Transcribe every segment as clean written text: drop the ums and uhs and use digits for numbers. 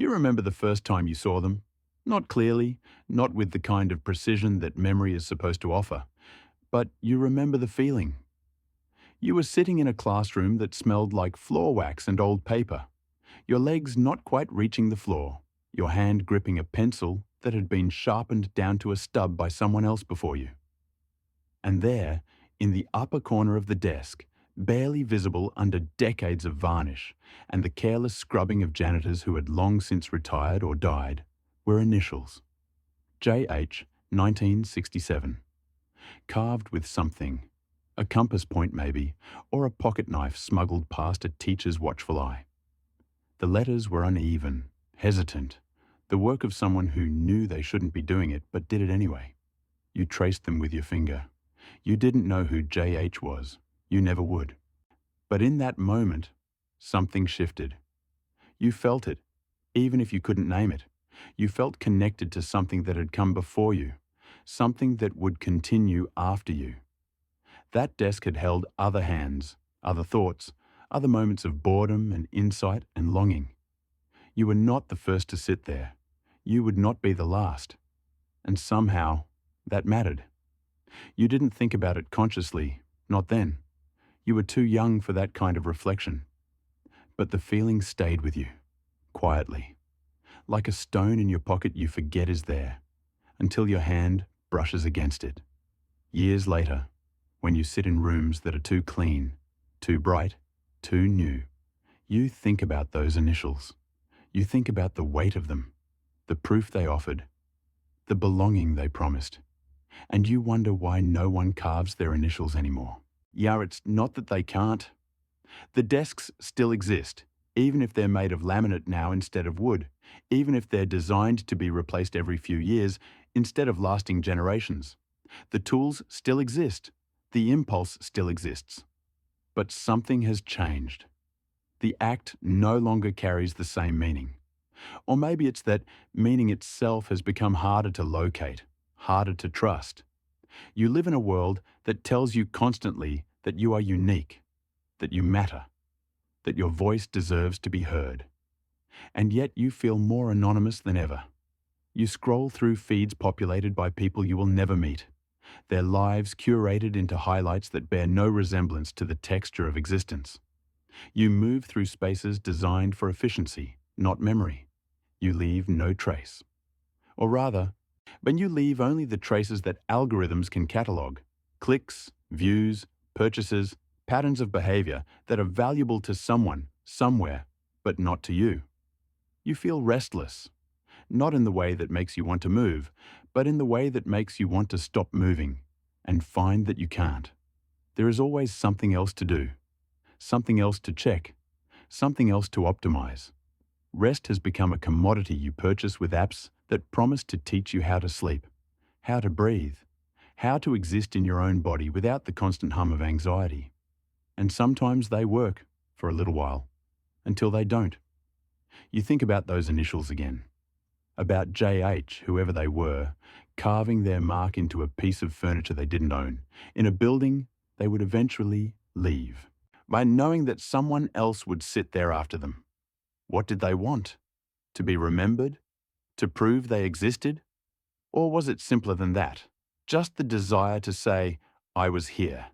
You remember the first time you saw them? Not clearly, not with the kind of precision that memory is supposed to offer, but you remember the feeling. You were sitting in a classroom that smelled like floor wax and old paper, your legs not quite reaching the floor, your hand gripping a pencil that had been sharpened down to a stub by someone else before you. And there, in the upper corner of the desk, barely visible under decades of varnish and the careless scrubbing of janitors who had long since retired or died, were initials. J.H. 1967. Carved with something. A compass point maybe, or a pocket knife smuggled past a teacher's watchful eye. The letters were uneven, hesitant, the work of someone who knew they shouldn't be doing it but did it anyway. You traced them with your finger. You didn't know who J.H. was. You never would. But in that moment, something shifted. You felt it, even if you couldn't name it. You felt connected to something that had come before you, something that would continue after you. That desk had held other hands, other thoughts, other moments of boredom and insight and longing. You were not the first to sit there. You would not be the last. And somehow, that mattered. You didn't think about it consciously, not then. You were too young for that kind of reflection. But the feeling stayed with you, quietly. Like a stone in your pocket you forget is there, until your hand brushes against it. Years later, when you sit in rooms that are too clean, too bright, too new, you think about those initials. You think about the weight of them, the proof they offered, the belonging they promised. And you wonder why no one carves their initials anymore. Yeah, it's not that they can't. The desks still exist, even if they're made of laminate now instead of wood, even if they're designed to be replaced every few years instead of lasting generations. The tools still exist. The impulse still exists. But something has changed. The act no longer carries the same meaning. Or maybe it's that meaning itself has become harder to locate, harder to trust. You live in a world that tells you constantly that you are unique, that you matter, that your voice deserves to be heard. And yet you feel more anonymous than ever. You scroll through feeds populated by people you will never meet, their lives curated into highlights that bear no resemblance to the texture of existence. You move through spaces designed for efficiency, not memory. You leave no trace. Or rather, when you leave only the traces that algorithms can catalogue, clicks, views, purchases, patterns of behavior that are valuable to someone, somewhere, but not to you. You feel restless, not in the way that makes you want to move, but in the way that makes you want to stop moving and find that you can't. There is always something else to do, something else to check, something else to optimize. Rest has become a commodity you purchase with apps that promise to teach you how to sleep, how to breathe, how to exist in your own body without the constant hum of anxiety. And sometimes they work for a little while, until they don't. You think about those initials again, about J.H., whoever they were, carving their mark into a piece of furniture they didn't own, in a building they would eventually leave, by knowing that someone else would sit there after them. What did they want? To be remembered? To prove they existed? Or was it simpler than that? Just the desire to say, I was here,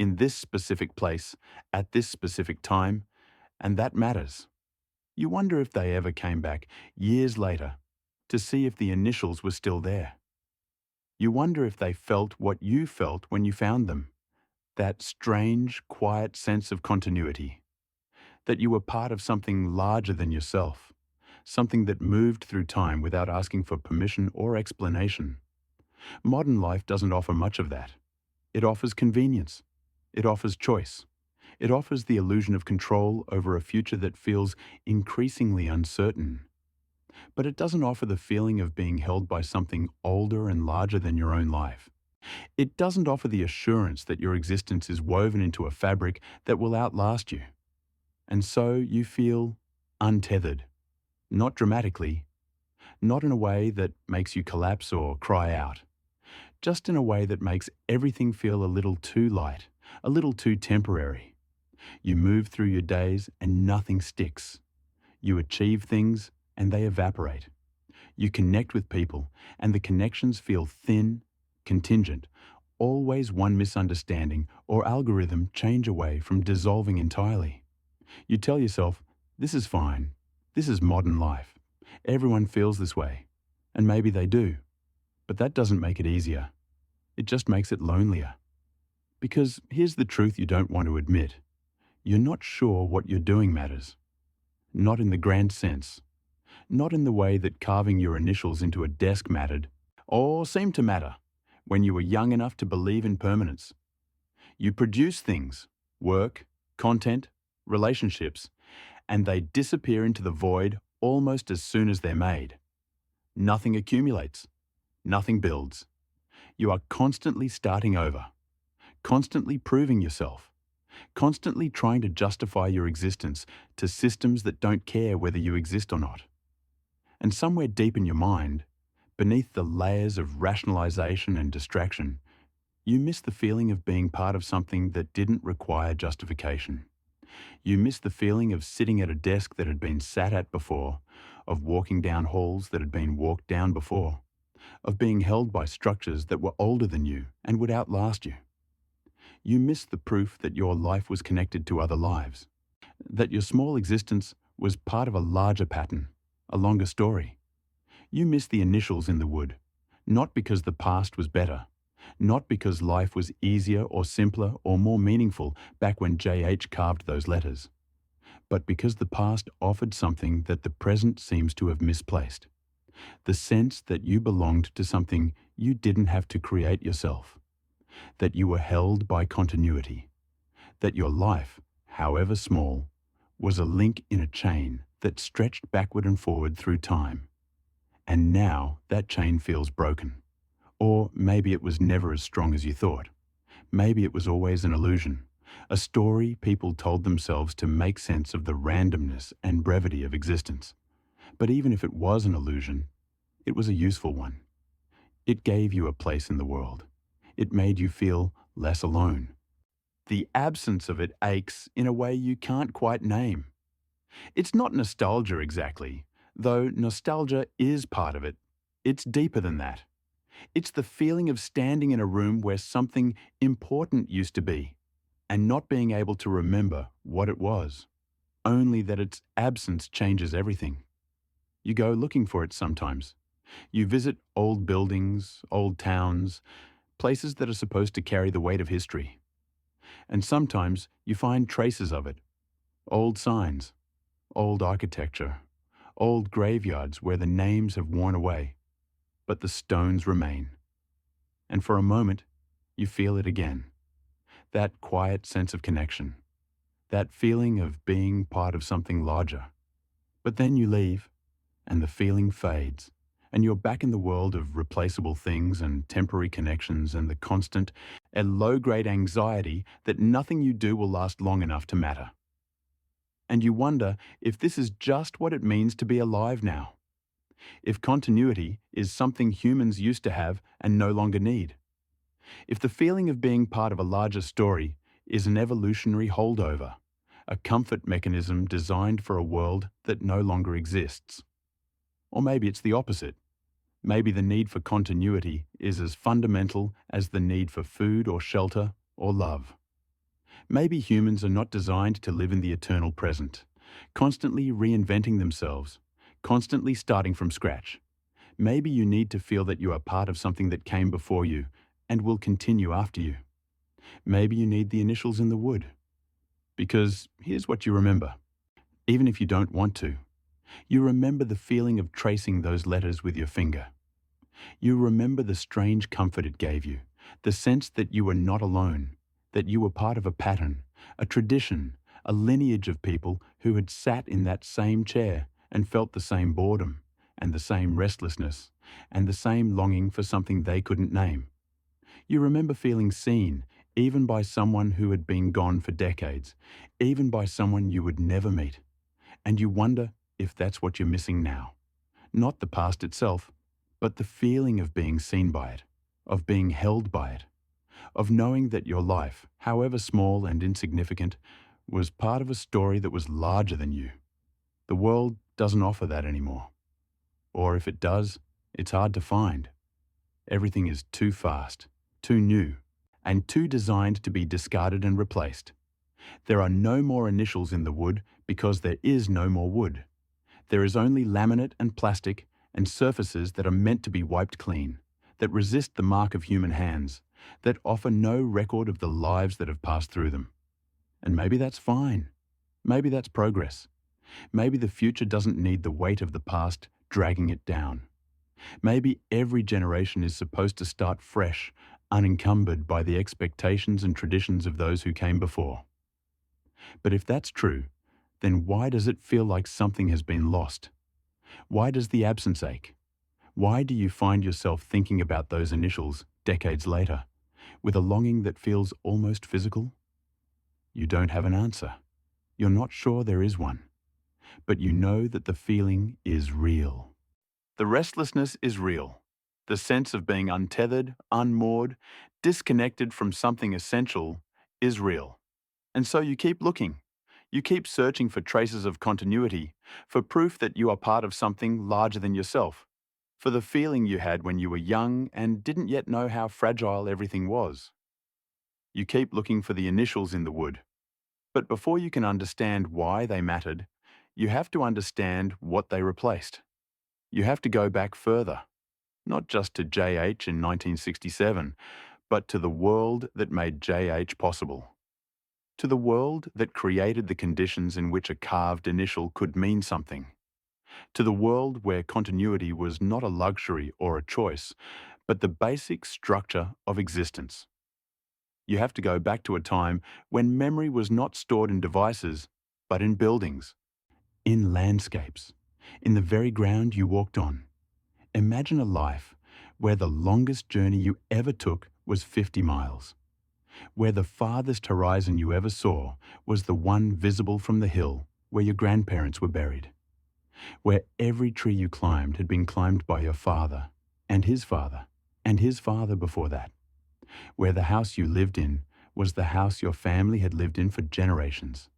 in this specific place, at this specific time, and that matters. You wonder if they ever came back, years later, to see if the initials were still there. You wonder if they felt what you felt when you found them, that strange, quiet sense of continuity, that you were part of something larger than yourself, something that moved through time without asking for permission or explanation. Modern life doesn't offer much of that. It offers convenience. It offers choice. It offers the illusion of control over a future that feels increasingly uncertain. But it doesn't offer the feeling of being held by something older and larger than your own life. It doesn't offer the assurance that your existence is woven into a fabric that will outlast you. And so you feel untethered, not dramatically, not in a way that makes you collapse or cry out, just in a way that makes everything feel a little too light, a little too temporary. You move through your days and nothing sticks. You achieve things and they evaporate. You connect with people, and the connections feel thin, contingent, always one misunderstanding or algorithm change away from dissolving entirely. You tell yourself, this is fine. This is modern life. Everyone feels this way. And maybe they do. But that doesn't make it easier. It just makes it lonelier. Because here's the truth you don't want to admit. You're not sure what you're doing matters. Not in the grand sense. Not in the way that carving your initials into a desk mattered, or seemed to matter, when you were young enough to believe in permanence. You produce things, work, content, relationships, and they disappear into the void almost as soon as they're made. Nothing accumulates. Nothing builds. You are constantly starting over, constantly proving yourself, constantly trying to justify your existence to systems that don't care whether you exist or not. And somewhere deep in your mind, beneath the layers of rationalization and distraction, you miss the feeling of being part of something that didn't require justification. You miss the feeling of sitting at a desk that had been sat at before, of walking down halls that had been walked down before, of being held by structures that were older than you and would outlast you. You miss the proof that your life was connected to other lives, that your small existence was part of a larger pattern, a longer story. You miss the initials in the wood, not because the past was better, not because life was easier or simpler or more meaningful back when JH carved those letters, but because the past offered something that the present seems to have misplaced. The sense that you belonged to something you didn't have to create yourself, that you were held by continuity, that your life, however small, was a link in a chain that stretched backward and forward through time. And now that chain feels broken. Or maybe it was never as strong as you thought. Maybe it was always an illusion, a story people told themselves to make sense of the randomness and brevity of existence. But even if it was an illusion, it was a useful one. It gave you a place in the world. It made you feel less alone. The absence of it aches in a way you can't quite name. It's not nostalgia exactly, though nostalgia is part of it. It's deeper than that. It's the feeling of standing in a room where something important used to be, and not being able to remember what it was, only that its absence changes everything. You go looking for it sometimes. You visit old buildings, old towns, places that are supposed to carry the weight of history. And sometimes you find traces of it, old signs, old architecture, old graveyards where the names have worn away, but the stones remain. And for a moment, you feel it again. That quiet sense of connection. That feeling of being part of something larger. But then you leave, and the feeling fades, and you're back in the world of replaceable things and temporary connections and the constant and low-grade anxiety that nothing you do will last long enough to matter. And you wonder if this is just what it means to be alive now. If continuity is something humans used to have and no longer need. If the feeling of being part of a larger story is an evolutionary holdover, a comfort mechanism designed for a world that no longer exists. Or maybe it's the opposite. Maybe the need for continuity is as fundamental as the need for food or shelter or love. Maybe humans are not designed to live in the eternal present, constantly reinventing themselves, constantly starting from scratch. Maybe you need to feel that you are part of something that came before you and will continue after you. Maybe you need the initials in the wood. Because here's what you remember, even if you don't want to. You remember the feeling of tracing those letters with your finger. You remember the strange comfort it gave you, the sense that you were not alone, that you were part of a pattern, a tradition, a lineage of people who had sat in that same chair and felt the same boredom, and the same restlessness, and the same longing for something they couldn't name. You remember feeling seen, even by someone who had been gone for decades, even by someone you would never meet. And you wonder if that's what you're missing now. Not the past itself, but the feeling of being seen by it, of being held by it, of knowing that your life, however small and insignificant, was part of a story that was larger than you. The world doesn't offer that anymore. Or if it does, it's hard to find. Everything is too fast, too new, and too designed to be discarded and replaced. There are no more initials in the wood because there is no more wood. There is only laminate and plastic and surfaces that are meant to be wiped clean, that resist the mark of human hands, that offer no record of the lives that have passed through them. And maybe that's fine. Maybe that's progress. Maybe the future doesn't need the weight of the past dragging it down. Maybe every generation is supposed to start fresh, unencumbered by the expectations and traditions of those who came before. But if that's true, then why does it feel like something has been lost? Why does the absence ache? Why do you find yourself thinking about those initials decades later, with a longing that feels almost physical? You don't have an answer. You're not sure there is one. But you know that the feeling is real. The restlessness is real. The sense of being untethered, unmoored, disconnected from something essential is real. And so you keep looking. You keep searching for traces of continuity, for proof that you are part of something larger than yourself, for the feeling you had when you were young and didn't yet know how fragile everything was. You keep looking for the initials in the wood. But before you can understand why they mattered, you have to understand what they replaced. You have to go back further, not just to JH in 1967, but to the world that made JH possible. To the world that created the conditions in which a carved initial could mean something. To the world where continuity was not a luxury or a choice, but the basic structure of existence. You have to go back to a time when memory was not stored in devices, but in buildings, in landscapes, in the very ground you walked on. Imagine a life where the longest journey you ever took was 50 miles, where the farthest horizon you ever saw was the one visible from the hill where your grandparents were buried, where every tree you climbed had been climbed by your father, and his father, and his father before that, where the house you lived in was the house your family had lived in for generations,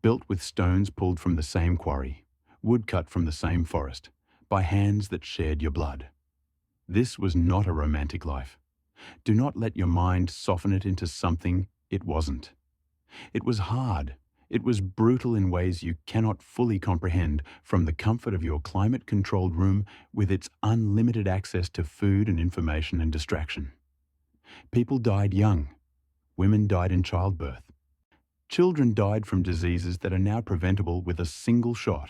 built with stones pulled from the same quarry, wood cut from the same forest, by hands that shared your blood. This was not a romantic life. Do not let your mind soften it into something it wasn't. It was hard. It was brutal in ways you cannot fully comprehend from the comfort of your climate-controlled room with its unlimited access to food and information and distraction. People died young. Women died in childbirth. Children died from diseases that are now preventable with a single shot.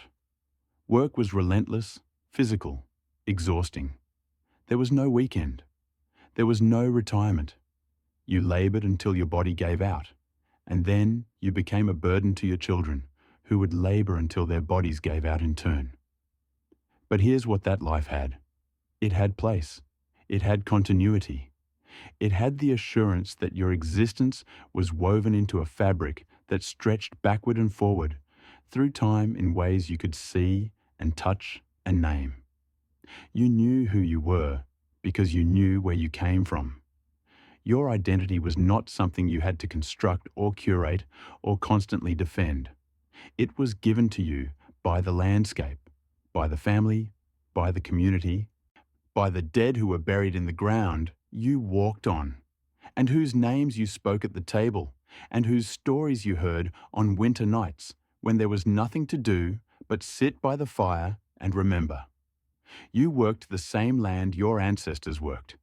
Work was relentless, physical, exhausting. There was no weekend. There was no retirement. You labored until your body gave out, and then you became a burden to your children, who would labor until their bodies gave out in turn. But here's what that life had. It had place. It had continuity. It had the assurance that your existence was woven into a fabric that stretched backward and forward through time in ways you could see and touch and name. You knew who you were because you knew where you came from. Your identity was not something you had to construct or curate or constantly defend. It was given to you by the landscape, by the family, by the community, by the dead who were buried in the ground you walked on, and whose names you spoke at the table, and whose stories you heard on winter nights when there was nothing to do but sit by the fire and remember. You worked the same land your ancestors worked.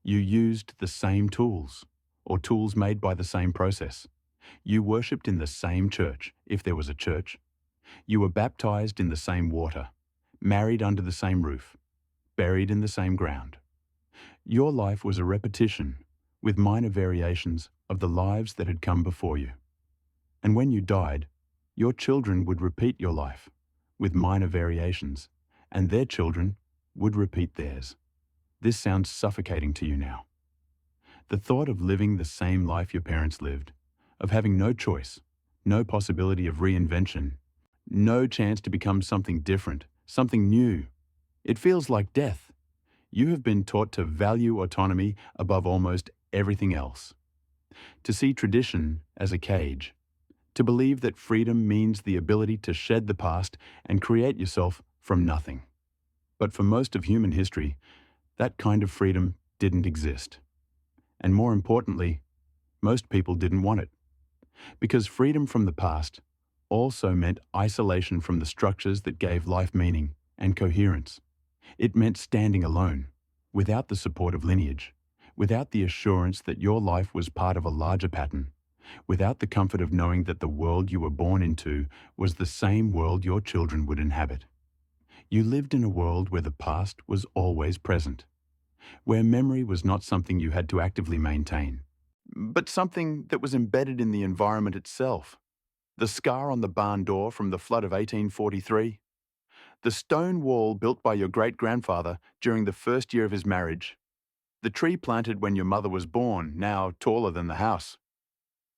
You used the same tools, or tools made by the same process. You worshipped in the same church, if there was a church. You were baptized in the same water, married under the same roof, buried in the same ground. Your life was a repetition, with minor variations, of the lives that had come before you. And when you died, your children would repeat your life, with minor variations, and their children would repeat theirs. This sounds suffocating to you now. The thought of living the same life your parents lived, of having no choice, no possibility of reinvention, no chance to become something different, something new. It feels like death. You have been taught to value autonomy above almost everything else, to see tradition as a cage, To believe that freedom means the ability to shed the past and create yourself from nothing. But for most of human history, that kind of freedom didn't exist. And more importantly, most people didn't want it. Because freedom from the past also meant isolation from the structures that gave life meaning and coherence. It meant standing alone, without the support of lineage, without the assurance that your life was part of a larger pattern, without the comfort of knowing that the world you were born into was the same world your children would inhabit. You lived in a world where the past was always present, where memory was not something you had to actively maintain, but something that was embedded in the environment itself. The scar on the barn door from the flood of 1843, the stone wall built by your great-grandfather during the first year of his marriage, the tree planted when your mother was born, now taller than the house,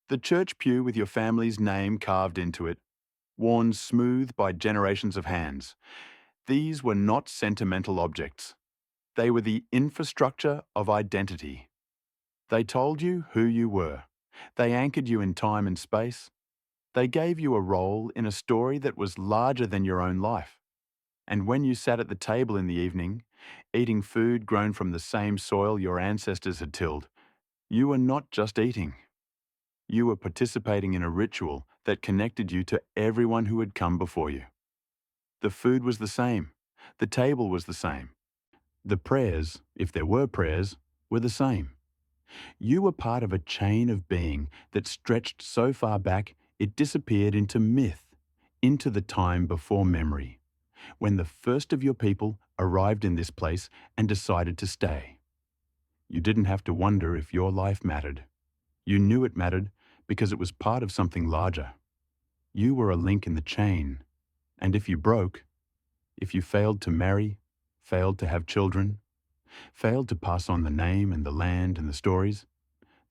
the church pew with your family's name carved into it, worn smooth by generations of hands. These were not sentimental objects. They were the infrastructure of identity. They told you who you were. They anchored you in time and space. They gave you a role in a story that was larger than your own life. And when you sat at the table in the evening, eating food grown from the same soil your ancestors had tilled, you were not just eating. You were participating in a ritual that connected you to everyone who had come before you. The food was the same. The table was the same. The prayers, if there were prayers, were the same. You were part of a chain of being that stretched so far back it disappeared into myth, into the time before memory, when the first of your people arrived in this place and decided to stay. You didn't have to wonder if your life mattered. You knew it mattered because it was part of something larger. You were a link in the chain, and if you broke, if you failed to marry, failed to have children, failed to pass on the name and the land and the stories,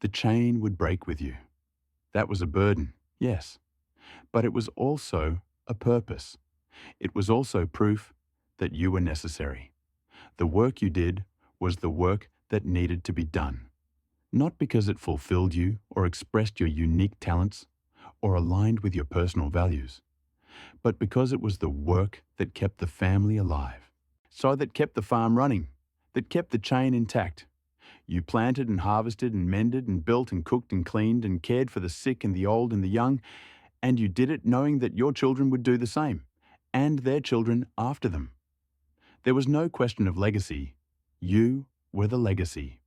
the chain would break with you. That was a burden, yes, but it was also a purpose. It was also proof that you were necessary. The work you did was the work that needed to be done, not because it fulfilled you or expressed your unique talents or aligned with your personal values, but because it was the work that kept the family alive, so that kept the farm running, that kept the chain intact. You planted and harvested and mended and built and cooked and cleaned and cared for the sick and the old and the young, and you did it knowing that your children would do the same, and their children after them. There was no question of legacy. You were the legacy.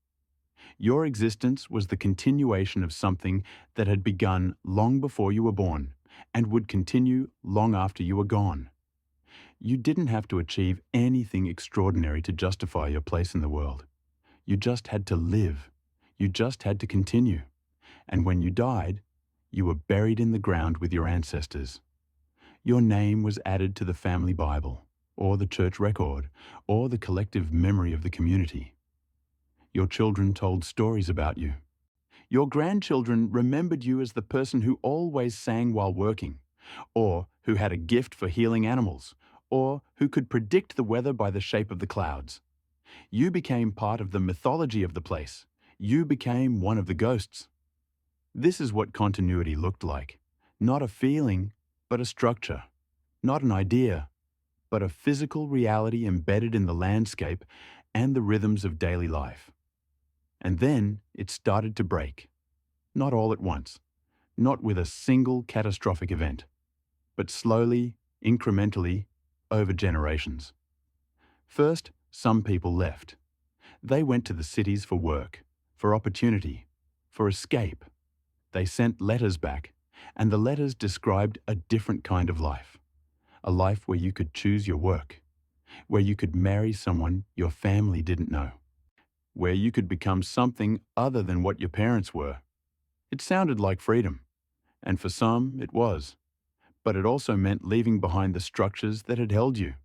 Your existence was the continuation of something that had begun long before you were born and would continue long after you were gone. You didn't have to achieve anything extraordinary to justify your place in the world. You just had to live. You just had to continue. And when you died, you were buried in the ground with your ancestors. Your name was added to the family Bible, or the church record, or the collective memory of the community. Your children told stories about you. Your grandchildren remembered you as the person who always sang while working, or who had a gift for healing animals, or who could predict the weather by the shape of the clouds. You became part of the mythology of the place. You became one of the ghosts. This is what continuity looked like. Not a feeling, but a structure. Not an idea, but a physical reality embedded in the landscape and the rhythms of daily life. And then it started to break. Not all at once, not with a single catastrophic event, but slowly, incrementally, over generations. First, some people left. They went to the cities for work, for opportunity, for escape. They sent letters back, and the letters described a different kind of life. A life where you could choose your work, where you could marry someone your family didn't know, where you could become something other than what your parents were. It sounded like freedom, and for some it was, but it also meant leaving behind the structures that had held you,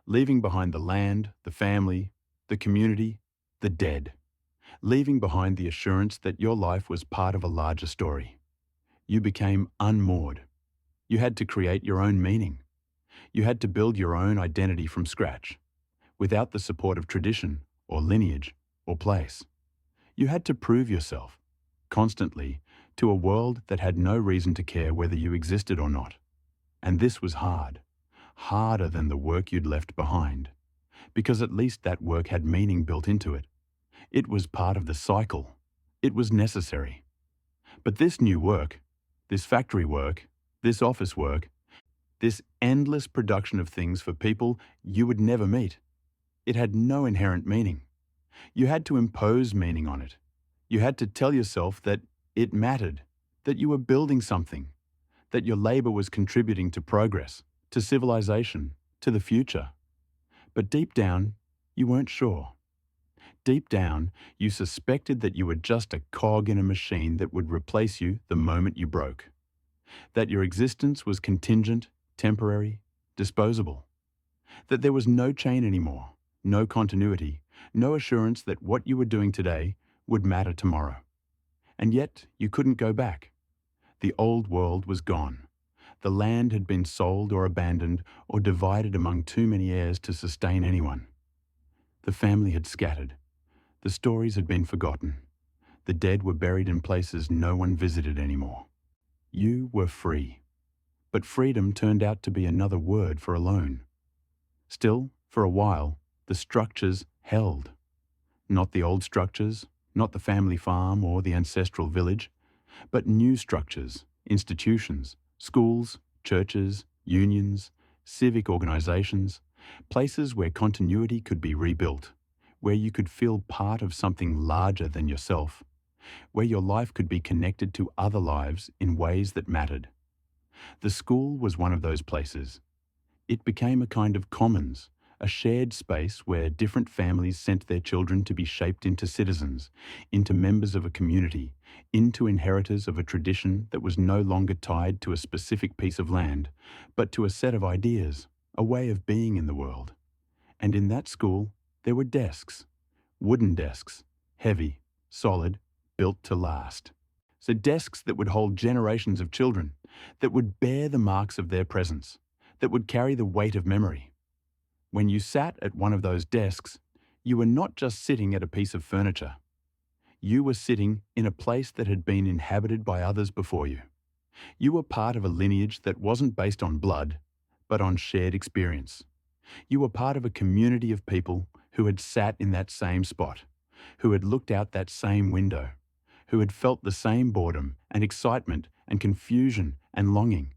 leaving behind the land, the family, the community, the dead, leaving behind the assurance that your life was part of a larger story. You became unmoored. You had to create your own meaning. You had to build your own identity from scratch, without the support of tradition or lineage or place. You had to prove yourself, constantly, to a world that had no reason to care whether you existed or not. And this was hard, harder than the work you'd left behind, because at least that work had meaning built into it. It was part of the cycle. It was necessary. But this new work, this factory work, this office work, this endless production of things for people you would never meet, it had no inherent meaning. You had to impose meaning on it. You had to tell yourself that it mattered, that you were building something, that your labor was contributing to progress, to civilization, to the future. But deep down, you weren't sure. Deep down, you suspected that you were just a cog in a machine that would replace you the moment you broke. That your existence was contingent, temporary, disposable. That there was no chain anymore, no continuity, no assurance that what you were doing today would matter tomorrow. And yet, you couldn't go back. The old world was gone. The land had been sold or abandoned or divided among too many heirs to sustain anyone. The family had scattered. The stories had been forgotten. The dead were buried in places no one visited anymore. You were free. But freedom turned out to be another word for alone. Still, for a while, the structures held. Not the old structures, not the family farm or the ancestral village, but new structures, institutions, schools, churches, unions, civic organizations, places where continuity could be rebuilt, where you could feel part of something larger than yourself, where your life could be connected to other lives in ways that mattered. The school was one of those places. It became a kind of commons, a shared space where different families sent their children to be shaped into citizens, into members of a community, into inheritors of a tradition that was no longer tied to a specific piece of land, but to a set of ideas, a way of being in the world. And in that school, there were desks, wooden desks, heavy, solid, built to last. So desks that would hold generations of children, that would bear the marks of their presence, that would carry the weight of memory. When you sat at one of those desks, you were not just sitting at a piece of furniture. You were sitting in a place that had been inhabited by others before you. You were part of a lineage that wasn't based on blood, but on shared experience. You were part of a community of people who had sat in that same spot, who had looked out that same window, who had felt the same boredom and excitement and confusion and longing.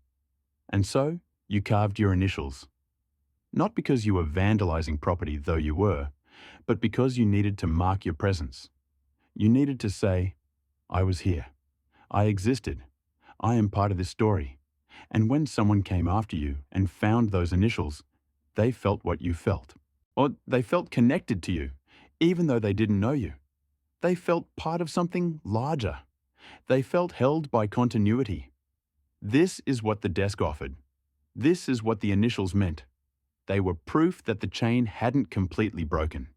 And so, you carved your initials. Not because you were vandalizing property, though you were, but because you needed to mark your presence. You needed to say, I was here. I existed. I am part of this story. And when someone came after you and found those initials, they felt what you felt. Or they felt connected to you, even though they didn't know you. They felt part of something larger. They felt held by continuity. This is what the desk offered. This is what the initials meant. They were proof that the chain hadn't completely broken.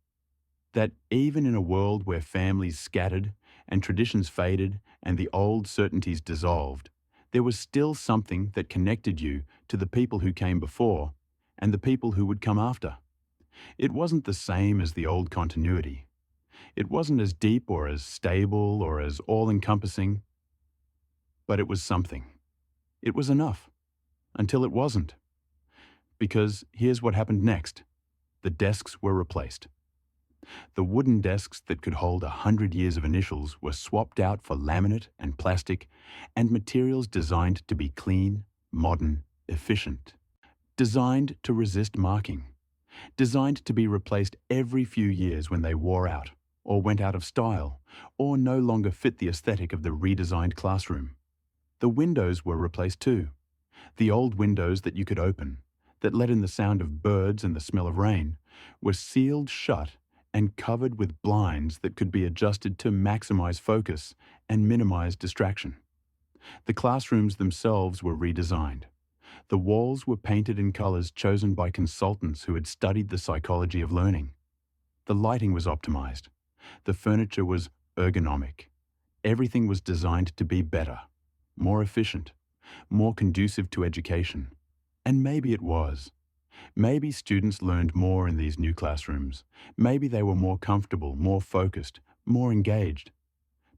That even in a world where families scattered and traditions faded and the old certainties dissolved, there was still something that connected you to the people who came before and the people who would come after. It wasn't the same as the old continuity. It wasn't as deep or as stable or as all-encompassing, but it was something. It was enough, until it wasn't. Because here's what happened next. The desks were replaced. The wooden desks that could hold 100 years of initials were swapped out for laminate and plastic and materials designed to be clean, modern, efficient. Designed to resist marking. Designed to be replaced every few years when they wore out, or went out of style, or no longer fit the aesthetic of the redesigned classroom. The windows were replaced too. The old windows that you could open, that let in the sound of birds and the smell of rain, were sealed shut and covered with blinds that could be adjusted to maximize focus and minimize distraction. The classrooms themselves were redesigned. The walls were painted in colors chosen by consultants who had studied the psychology of learning. The lighting was optimized. The furniture was ergonomic. Everything was designed to be better, more efficient, more conducive to education. And maybe it was. Maybe students learned more in these new classrooms. Maybe they were more comfortable, more focused, more engaged.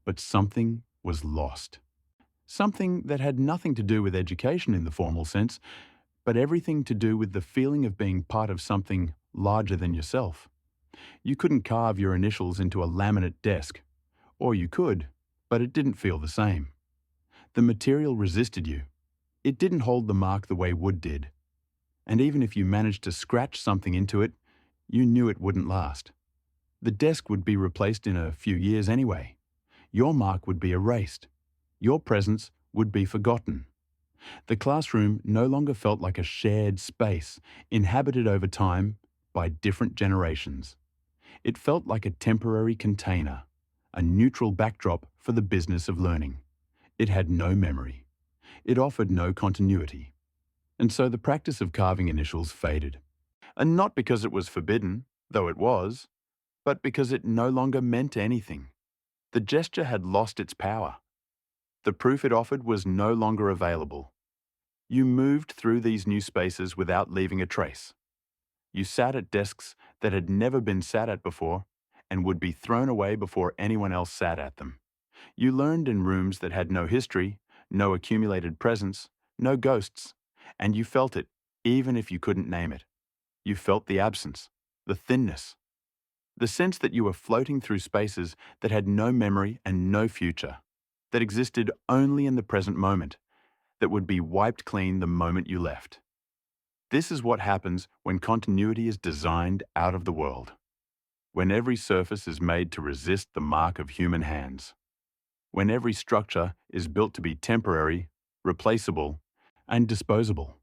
But something was lost. Something that had nothing to do with education in the formal sense, but everything to do with the feeling of being part of something larger than yourself. You couldn't carve your initials into a laminate desk. Or you could, but it didn't feel the same. The material resisted you. It didn't hold the mark the way wood did. And even if you managed to scratch something into it, you knew it wouldn't last. The desk would be replaced in a few years anyway. Your mark would be erased. Your presence would be forgotten. The classroom no longer felt like a shared space, inhabited over time by different generations. It felt like a temporary container, a neutral backdrop for the business of learning. It had no memory. It offered no continuity. And so the practice of carving initials faded. And not because it was forbidden, though it was, but because it no longer meant anything. The gesture had lost its power. The proof it offered was no longer available. You moved through these new spaces without leaving a trace. You sat at desks that had never been sat at before and would be thrown away before anyone else sat at them. You learned in rooms that had no history, no accumulated presence, no ghosts, and you felt it, even if you couldn't name it. You felt the absence, the thinness, the sense that you were floating through spaces that had no memory and no future, that existed only in the present moment, that would be wiped clean the moment you left. This is what happens when continuity is designed out of the world, when every surface is made to resist the mark of human hands, when every structure is built to be temporary, replaceable, and disposable.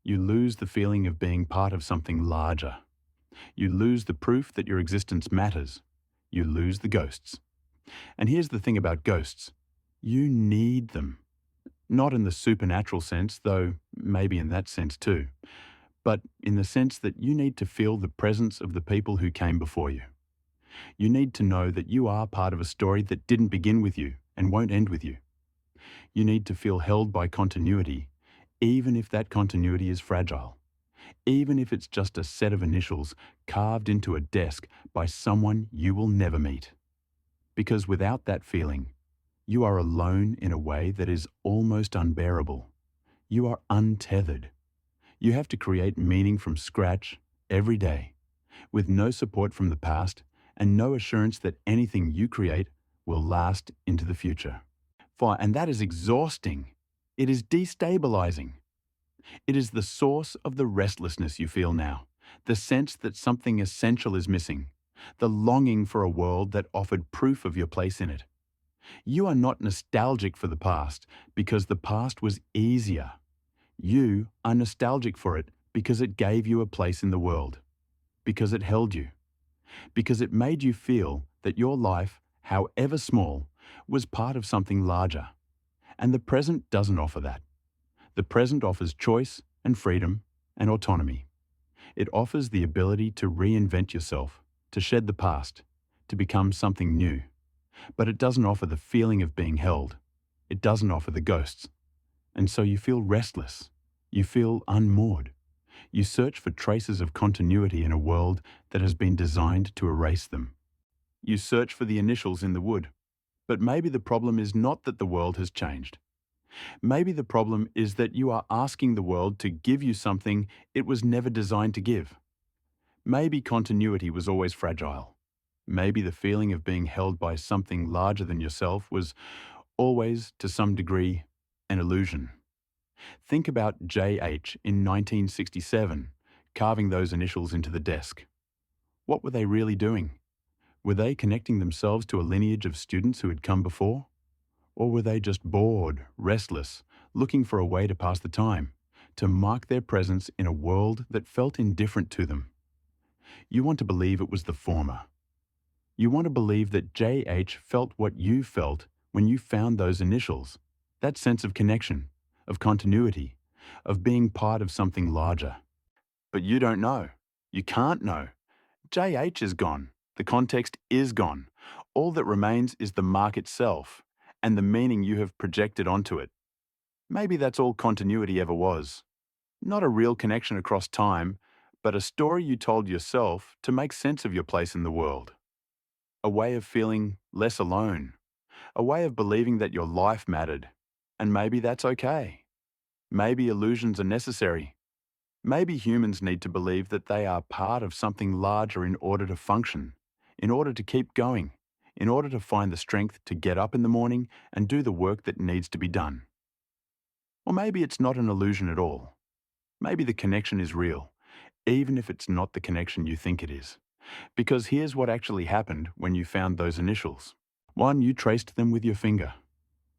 You lose the feeling of being part of something larger. You lose the proof that your existence matters. You lose the ghosts. And here's the thing about ghosts. You need them. Not in the supernatural sense, though maybe in that sense too, but in the sense that you need to feel the presence of the people who came before you. You need to know that you are part of a story that didn't begin with you and won't end with you. You need to feel held by continuity, even if that continuity is fragile, even if it's just a set of initials carved into a desk by someone you will never meet. Because without that feeling, you are alone in a way that is almost unbearable. You are untethered. You have to create meaning from scratch every day, with no support from the past and no assurance that anything you create will last into the future. And that is exhausting. It is destabilizing. It is the source of the restlessness you feel now, the sense that something essential is missing, the longing for a world that offered proof of your place in it. You are not nostalgic for the past because the past was easier. You are nostalgic for it because it gave you a place in the world, because it held you, because it made you feel that your life, however small, was part of something larger. And the present doesn't offer that. The present offers choice and freedom and autonomy. It offers the ability to reinvent yourself, to shed the past, to become something new. But it doesn't offer the feeling of being held. It doesn't offer the ghosts. And so you feel restless. You feel unmoored. You search for traces of continuity in a world that has been designed to erase them. You search for the initials in the wood. But maybe the problem is not that the world has changed. Maybe the problem is that you are asking the world to give you something it was never designed to give. Maybe continuity was always fragile. Maybe the feeling of being held by something larger than yourself was always, to some degree, an illusion. Think about J.H. in 1967, carving those initials into the desk. What were they really doing? Were they connecting themselves to a lineage of students who had come before? Or were they just bored, restless, looking for a way to pass the time, to mark their presence in a world that felt indifferent to them? You want to believe it was the former. You want to believe that J.H. felt what you felt when you found those initials, that sense of connection, of continuity, of being part of something larger. But you don't know. You can't know. J.H. is gone. The context is gone. All that remains is the mark itself and the meaning you have projected onto it. Maybe that's all continuity ever was. Not a real connection across time, but a story you told yourself to make sense of your place in the world. A way of feeling less alone. A way of believing that your life mattered And maybe that's okay. Maybe illusions are necessary. Maybe humans need to believe that they are part of something larger in order to function, in order to keep going, in order to find the strength to get up in the morning and do the work that needs to be done. Or maybe it's not an illusion at all. Maybe the connection is real, even if it's not the connection you think it is. Because here's what actually happened when you found those initials. One, you traced them with your finger.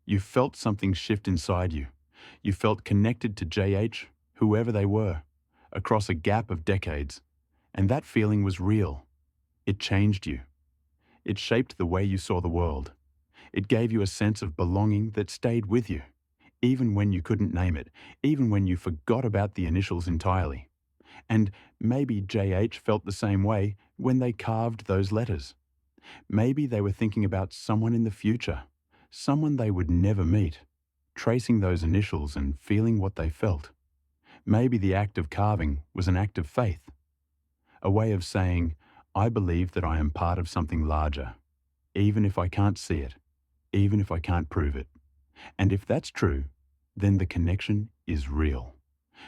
You felt something shift inside you. You felt connected to JH, whoever they were, across a gap of decades. And that feeling was real. It changed you. It shaped the way you saw the world. It gave you a sense of belonging that stayed with you, even when you couldn't name it, even when you forgot about the initials entirely. And maybe JH felt the same way when they carved those letters. Maybe they were thinking about someone in the future, someone they would never meet, tracing those initials and feeling what they felt. Maybe the act of carving was an act of faith, a way of saying, I believe that I am part of something larger, even if I can't see it, even if I can't prove it. And if that's true, then the connection is real.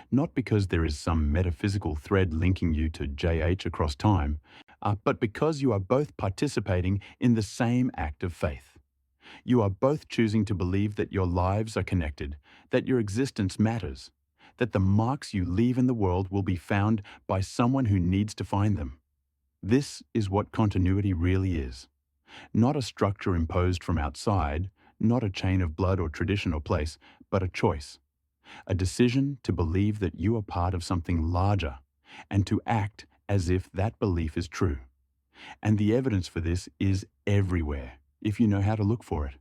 Not because there is some metaphysical thread linking you to JH across time, but because you are both participating in the same act of faith. You are both choosing to believe that your lives are connected, that your existence matters, that the marks you leave in the world will be found by someone who needs to find them. This is what continuity really is. Not a structure imposed from outside, not a chain of blood or tradition or place, but a choice. A decision to believe that you are part of something larger and to act as if that belief is true. And the evidence for this is everywhere, if you know how to look for it.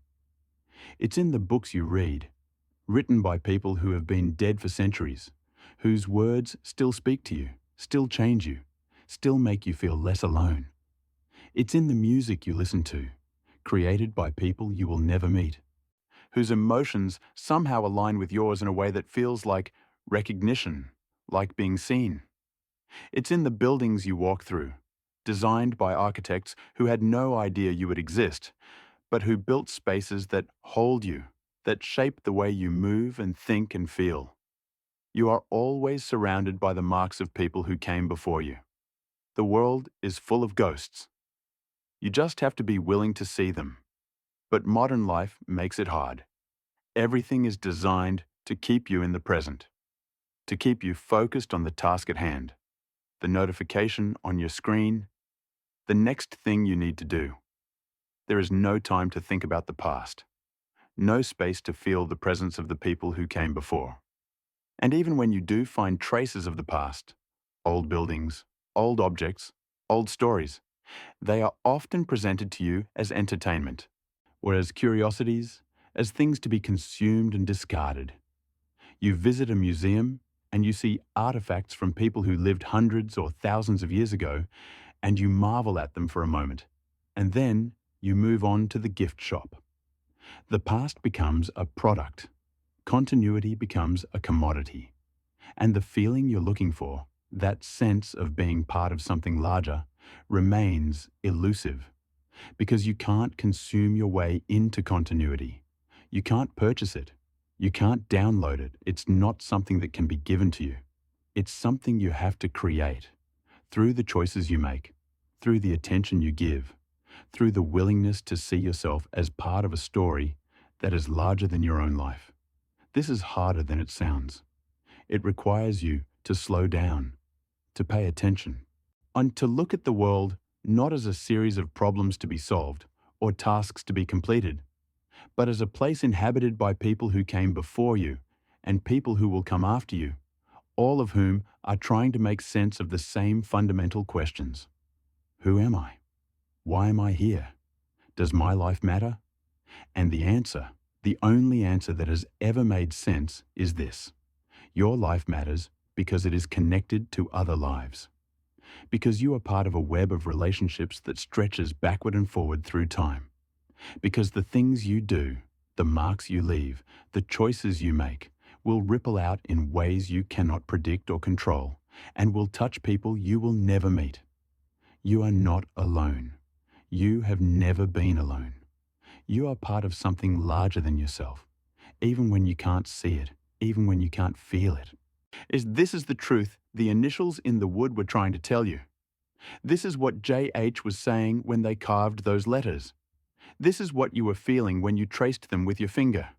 It's in the books you read, written by people who have been dead for centuries, whose words still speak to you, still change you, still make you feel less alone. It's in the music you listen to, created by people you will never meet, whose emotions somehow align with yours in a way that feels like recognition, like being seen. It's in the buildings you walk through, designed by architects who had no idea you would exist, but who built spaces that hold you, that shape the way you move and think and feel. You are always surrounded by the marks of people who came before you. The world is full of ghosts. You just have to be willing to see them. But modern life makes it hard. Everything is designed to keep you in the present, to keep you focused on the task at hand, the notification on your screen, the next thing you need to do. There is no time to think about the past, no space to feel the presence of the people who came before. And even when you do find traces of the past, old buildings, old objects, old stories, they are often presented to you as entertainment, or as curiosities, as things to be consumed and discarded. You visit a museum and you see artifacts from people who lived hundreds or thousands of years ago, and you marvel at them for a moment. And then you move on to the gift shop. The past becomes a product. Continuity becomes a commodity. And the feeling you're looking for, that sense of being part of something larger, remains elusive. Because you can't consume your way into continuity. You can't purchase it. You can't download it. It's not something that can be given to you. It's something you have to create through the choices you make, through the attention you give, through the willingness to see yourself as part of a story that is larger than your own life. This is harder than it sounds. It requires you to slow down, to pay attention, and to look at the world not as a series of problems to be solved or tasks to be completed, but as a place inhabited by people who came before you and people who will come after you, all of whom are trying to make sense of the same fundamental questions. Who am I? Why am I here? Does my life matter? And the answer, the only answer that has ever made sense, is this. Your life matters because it is connected to other lives. Because you are part of a web of relationships that stretches backward and forward through time. Because the things you do, the marks you leave, the choices you make, will ripple out in ways you cannot predict or control, and will touch people you will never meet. You are not alone. You have never been alone. You are part of something larger than yourself, even when you can't see it, even when you can't feel it. This is the truth the initials in the wood were trying to tell you. This is what JH was saying when they carved those letters. This is what you were feeling when you traced them with your finger.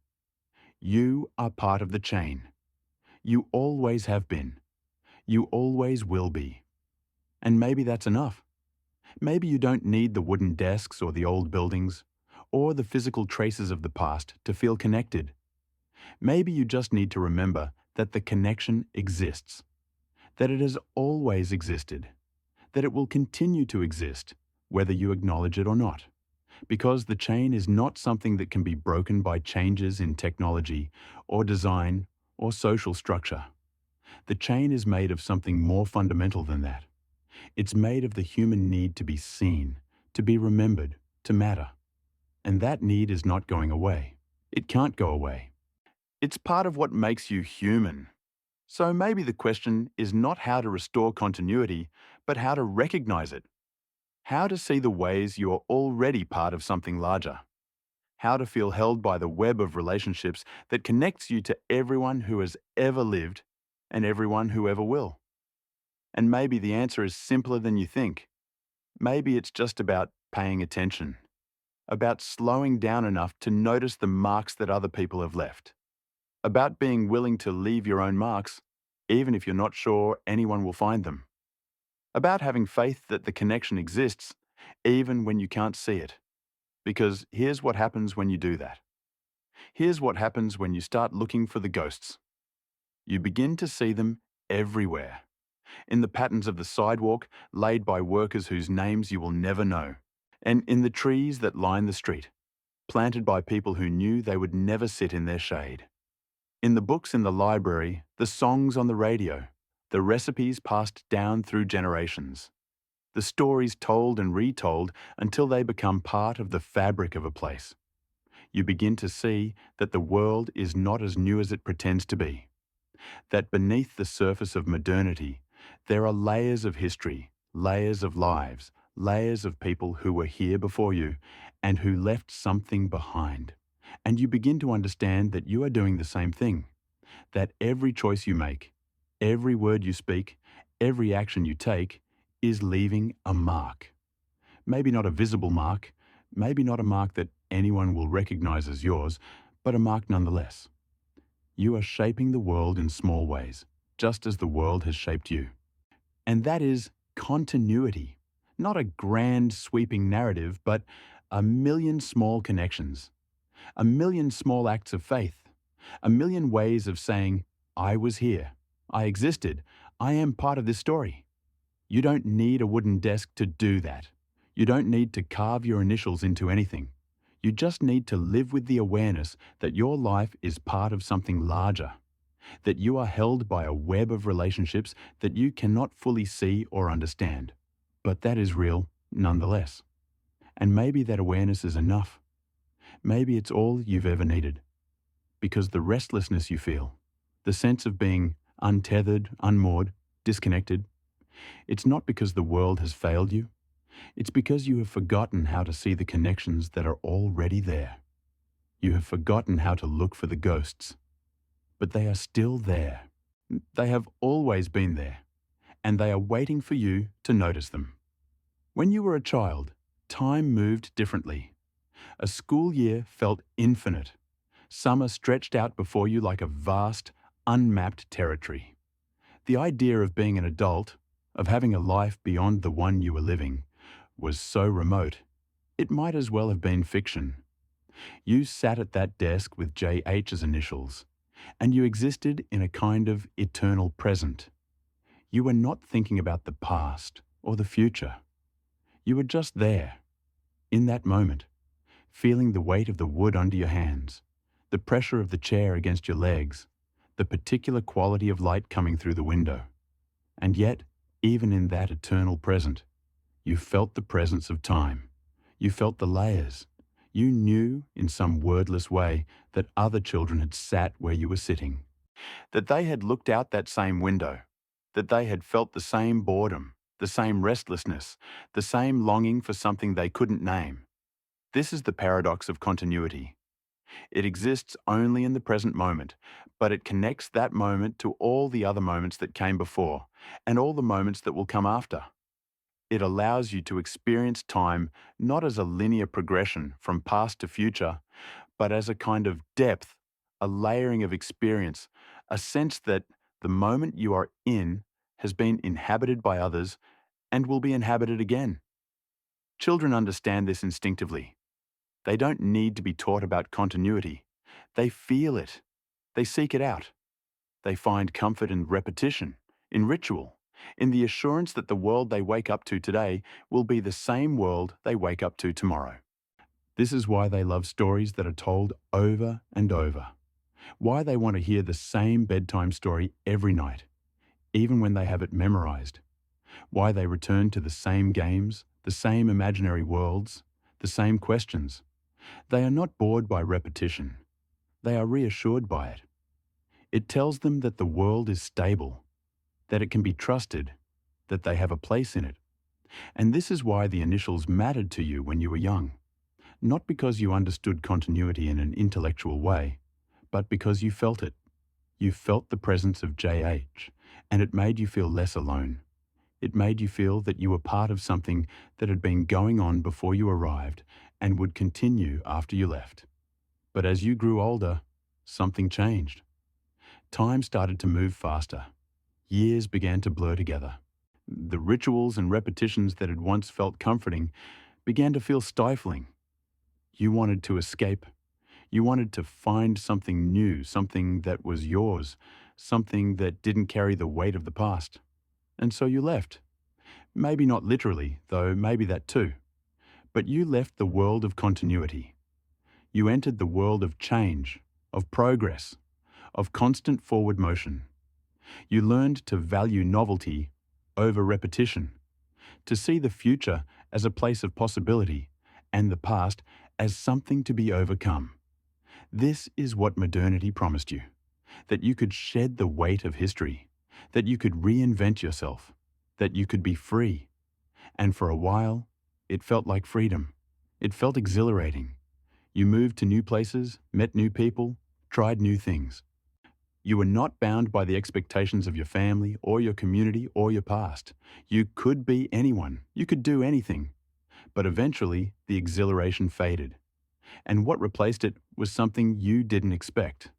You are part of the chain. You always have been. You always will be. And maybe that's enough. Maybe you don't need the wooden desks or the old buildings, or the physical traces of the past to feel connected. Maybe you just need to remember that the connection exists, that it has always existed, that it will continue to exist, whether you acknowledge it or not. Because the chain is not something that can be broken by changes in technology or design or social structure. The chain is made of something more fundamental than that. It's made of the human need to be seen, to be remembered, to matter. And that need is not going away. It can't go away. It's part of what makes you human. So maybe the question is not how to restore continuity, but how to recognize it. How to see the ways you are already part of something larger. How to feel held by the web of relationships that connects you to everyone who has ever lived and everyone who ever will. And maybe the answer is simpler than you think. Maybe it's just about paying attention, about slowing down enough to notice the marks that other people have left, about being willing to leave your own marks, even if you're not sure anyone will find them, about having faith that the connection exists, even when you can't see it. Because here's what happens when you do that. Here's what happens when you start looking for the ghosts. You begin to see them everywhere. In the patterns of the sidewalk laid by workers whose names you will never know, and in the trees that line the street, planted by people who knew they would never sit in their shade. In the books in the library, the songs on the radio, the recipes passed down through generations, the stories told and retold until they become part of the fabric of a place. You begin to see that the world is not as new as it pretends to be, that beneath the surface of modernity, there are layers of history, layers of lives, layers of people who were here before you and who left something behind. And you begin to understand that you are doing the same thing, that every choice you make, every word you speak, every action you take is leaving a mark. Maybe not a visible mark, maybe not a mark that anyone will recognize as yours, but a mark nonetheless. You are shaping the world in small ways, just as the world has shaped you. And that is continuity, not a grand sweeping narrative, but a million small connections, a million small acts of faith, a million ways of saying, I was here, I existed, I am part of this story. You don't need a wooden desk to do that. You don't need to carve your initials into anything. You just need to live with the awareness that your life is part of something larger, that you are held by a web of relationships that you cannot fully see or understand. But that is real nonetheless. And maybe that awareness is enough. Maybe it's all you've ever needed. Because the restlessness you feel, the sense of being untethered, unmoored, disconnected, it's not because the world has failed you. It's because you have forgotten how to see the connections that are already there. You have forgotten how to look for the ghosts. But they are still there. They have always been there. And they are waiting for you to notice them. When you were a child, time moved differently. A school year felt infinite. Summer stretched out before you like a vast, unmapped territory. The idea of being an adult, of having a life beyond the one you were living, was so remote, it might as well have been fiction. You sat at that desk with JH's initials, and you existed in a kind of eternal present. You were not thinking about the past or the future. You were just there, in that moment, feeling the weight of the wood under your hands, the pressure of the chair against your legs, the particular quality of light coming through the window. And yet, even in that eternal present, you felt the presence of time. You felt the layers. You knew, in some wordless way, that other children had sat where you were sitting, that they had looked out that same window, that they had felt the same boredom, the same restlessness, the same longing for something they couldn't name. This is the paradox of continuity. It exists only in the present moment, but it connects that moment to all the other moments that came before and all the moments that will come after. It allows you to experience time not as a linear progression from past to future, but as a kind of depth, a layering of experience, a sense that the moment you are in has been inhabited by others and will be inhabited again. Children understand this instinctively. They don't need to be taught about continuity. They feel it. They seek it out. They find comfort in repetition, in ritual, in the assurance that the world they wake up to today will be the same world they wake up to tomorrow. This is why they love stories that are told over and over. Why they want to hear the same bedtime story every night, even when they have it memorized. Why they return to the same games, the same imaginary worlds, the same questions. They are not bored by repetition. They are reassured by it. It tells them that the world is stable, that it can be trusted, that they have a place in it. And this is why the initials mattered to you when you were young. Not because you understood continuity in an intellectual way, but because you felt it. You felt the presence of JH, and it made you feel less alone. It made you feel that you were part of something that had been going on before you arrived and would continue after you left. But as you grew older, something changed. Time started to move faster. Years began to blur together. The rituals and repetitions that had once felt comforting began to feel stifling. You wanted to escape. You wanted to find something new, something that was yours, something that didn't carry the weight of the past. And so you left. Maybe not literally, though maybe that too. But you left the world of continuity. You entered the world of change, of progress, of constant forward motion. You learned to value novelty over repetition, to see the future as a place of possibility and the past as something to be overcome. This is what modernity promised you, that you could shed the weight of history, that you could reinvent yourself, that you could be free. And for a while, it felt like freedom. It felt exhilarating. You moved to new places, met new people, tried new things. You were not bound by the expectations of your family or your community or your past. You could be anyone. You could do anything. But eventually, the exhilaration faded. And what replaced it was something you didn't expect.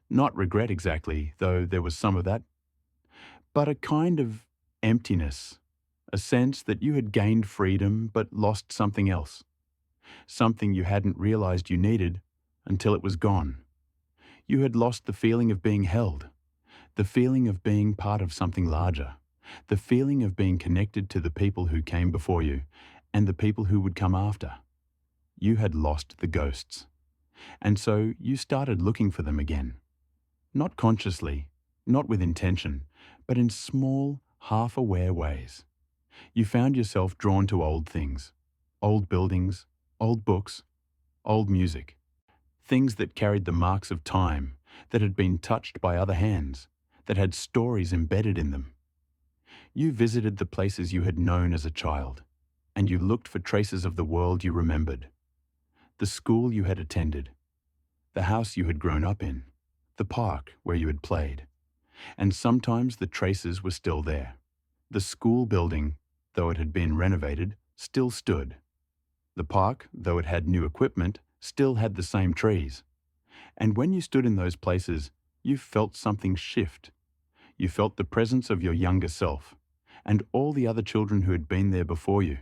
Not regret exactly, though there was some of that, but a kind of emptiness, a sense that you had gained freedom but lost something else, something you hadn't realized you needed until it was gone. You had lost the feeling of being held, the feeling of being part of something larger, the feeling of being connected to the people who came before you and the people who would come after. You had lost the ghosts. And so you started looking for them again. Not consciously, not with intention, but in small, half-aware ways. You found yourself drawn to old things, old buildings, old books, old music, things that carried the marks of time, that had been touched by other hands, that had stories embedded in them. You visited the places you had known as a child, and you looked for traces of the world you remembered. The school you had attended, the house you had grown up in, the park where you had played. And sometimes the traces were still there. The school building, though it had been renovated, still stood. The park, though it had new equipment, still had the same trees. And when you stood in those places, you felt something shift. You felt the presence of your younger self, and all the other children who had been there before you,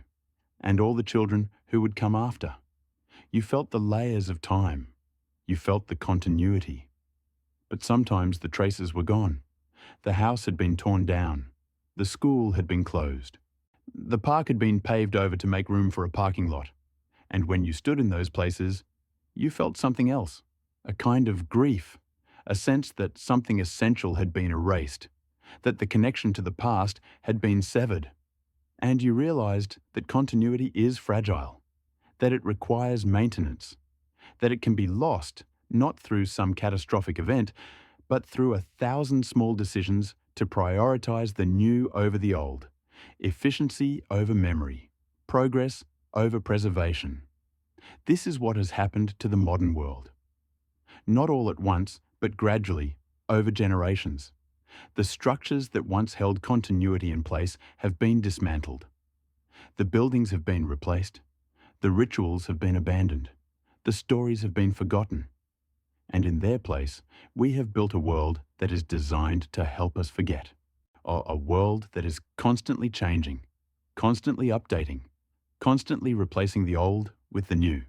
and all the children who would come after. You felt the layers of time. You felt the continuity. But sometimes the traces were gone. The house had been torn down. The school had been closed. The park had been paved over to make room for a parking lot. And when you stood in those places, you felt something else, a kind of grief, a sense that something essential had been erased, that the connection to the past had been severed. And you realized that continuity is fragile, that it requires maintenance, that it can be lost not through some catastrophic event, but through 1,000 small decisions to prioritize the new over the old, efficiency over memory, progress over preservation. This is what has happened to the modern world. Not all at once, but gradually, over generations. The structures that once held continuity in place have been dismantled. The buildings have been replaced. The rituals have been abandoned. The stories have been forgotten. And in their place, we have built a world that is designed to help us forget. A world that is constantly changing, constantly updating, constantly replacing the old with the new.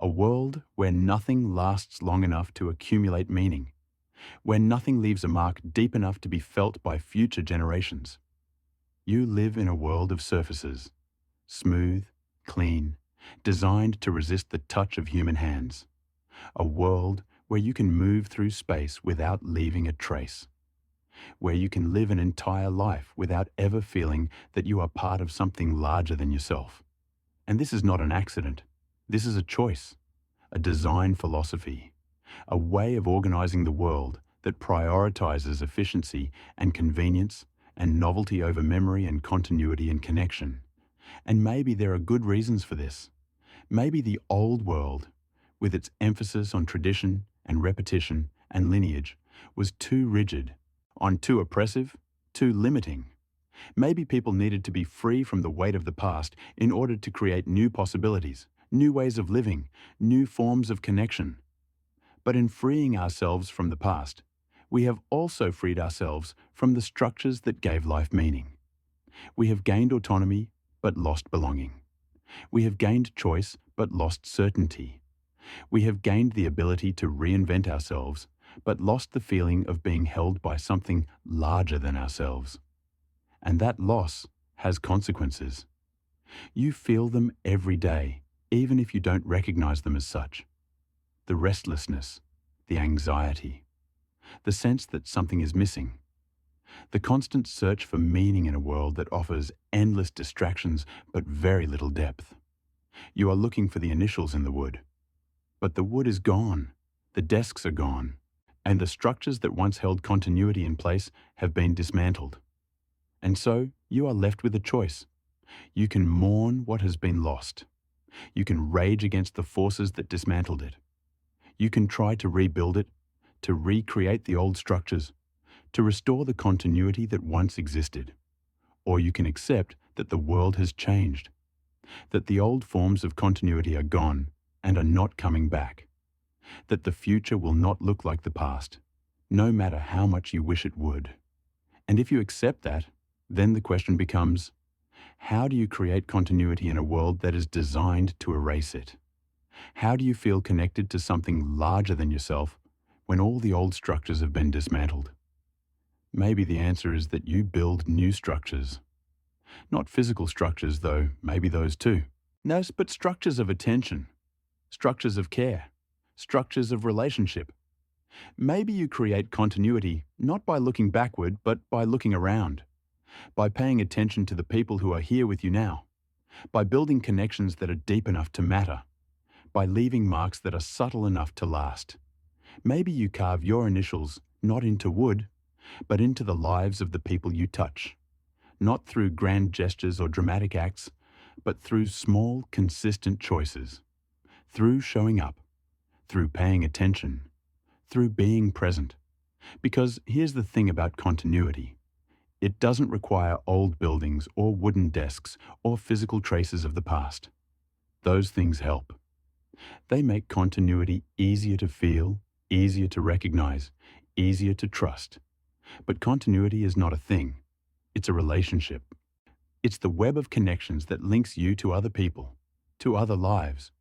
A world where nothing lasts long enough to accumulate meaning, where nothing leaves a mark deep enough to be felt by future generations. You live in a world of surfaces, smooth, clean, designed to resist the touch of human hands. A world where you can move through space without leaving a trace. Where you can live an entire life without ever feeling that you are part of something larger than yourself. And this is not an accident. This is a choice, a design philosophy, a way of organizing the world that prioritizes efficiency and convenience and novelty over memory and continuity and connection. And maybe there are good reasons for this. Maybe the old world, with its emphasis on tradition and repetition and lineage, was too rigid, too oppressive, too limiting. Maybe people needed to be free from the weight of the past in order to create new possibilities, new ways of living, new forms of connection. But in freeing ourselves from the past, we have also freed ourselves from the structures that gave life meaning. We have gained autonomy, but lost belonging. We have gained choice, but lost certainty. We have gained the ability to reinvent ourselves, but lost the feeling of being held by something larger than ourselves. And that loss has consequences. You feel them every day, even if you don't recognize them as such. The restlessness, the anxiety, the sense that something is missing, the constant search for meaning in a world that offers endless distractions but very little depth. You are looking for the initials in the wood. But the wood is gone, the desks are gone, and the structures that once held continuity in place have been dismantled. And so you are left with a choice. You can mourn what has been lost. You can rage against the forces that dismantled it. You can try to rebuild it, to recreate the old structures, to restore the continuity that once existed. Or you can accept that the world has changed, that the old forms of continuity are gone and are not coming back, that the future will not look like the past, no matter how much you wish it would. And if you accept that, then the question becomes, how do you create continuity in a world that is designed to erase it? How do you feel connected to something larger than yourself when all the old structures have been dismantled? Maybe the answer is that you build new structures. Not physical structures, though, maybe those too. No, but structures of attention, structures of care, structures of relationship. Maybe you create continuity not by looking backward, but by looking around, by paying attention to the people who are here with you now, by building connections that are deep enough to matter, by leaving marks that are subtle enough to last. Maybe you carve your initials not into wood, but into the lives of the people you touch, not through grand gestures or dramatic acts, but through small, consistent choices, through showing up, through paying attention, through being present. Because here's the thing about continuity. It doesn't require old buildings or wooden desks or physical traces of the past. Those things help. They make continuity easier to feel, easier to recognize, easier to trust. But continuity is not a thing. It's a relationship. It's the web of connections that links you to other people, to other lives,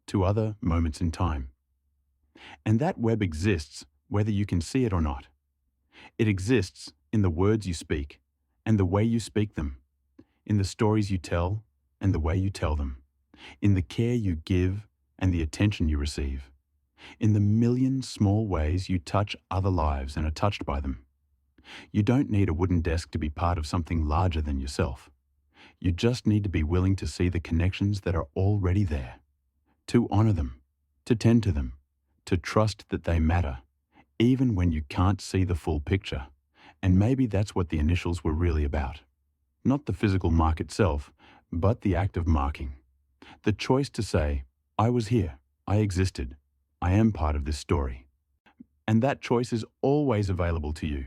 to other moments in time. And that web exists whether you can see it or not. It exists in the words you speak and the way you speak them, in the stories you tell and the way you tell them, in the care you give and the attention you receive, in the million small ways you touch other lives and are touched by them. You don't need a wooden desk to be part of something larger than yourself. You just need to be willing to see the connections that are already there, to honor them, to tend to them, to trust that they matter, even when you can't see the full picture. And maybe that's what the initials were really about. Not the physical mark itself, but the act of marking. The choice to say, I was here, I existed, I am part of this story. And that choice is always available to you.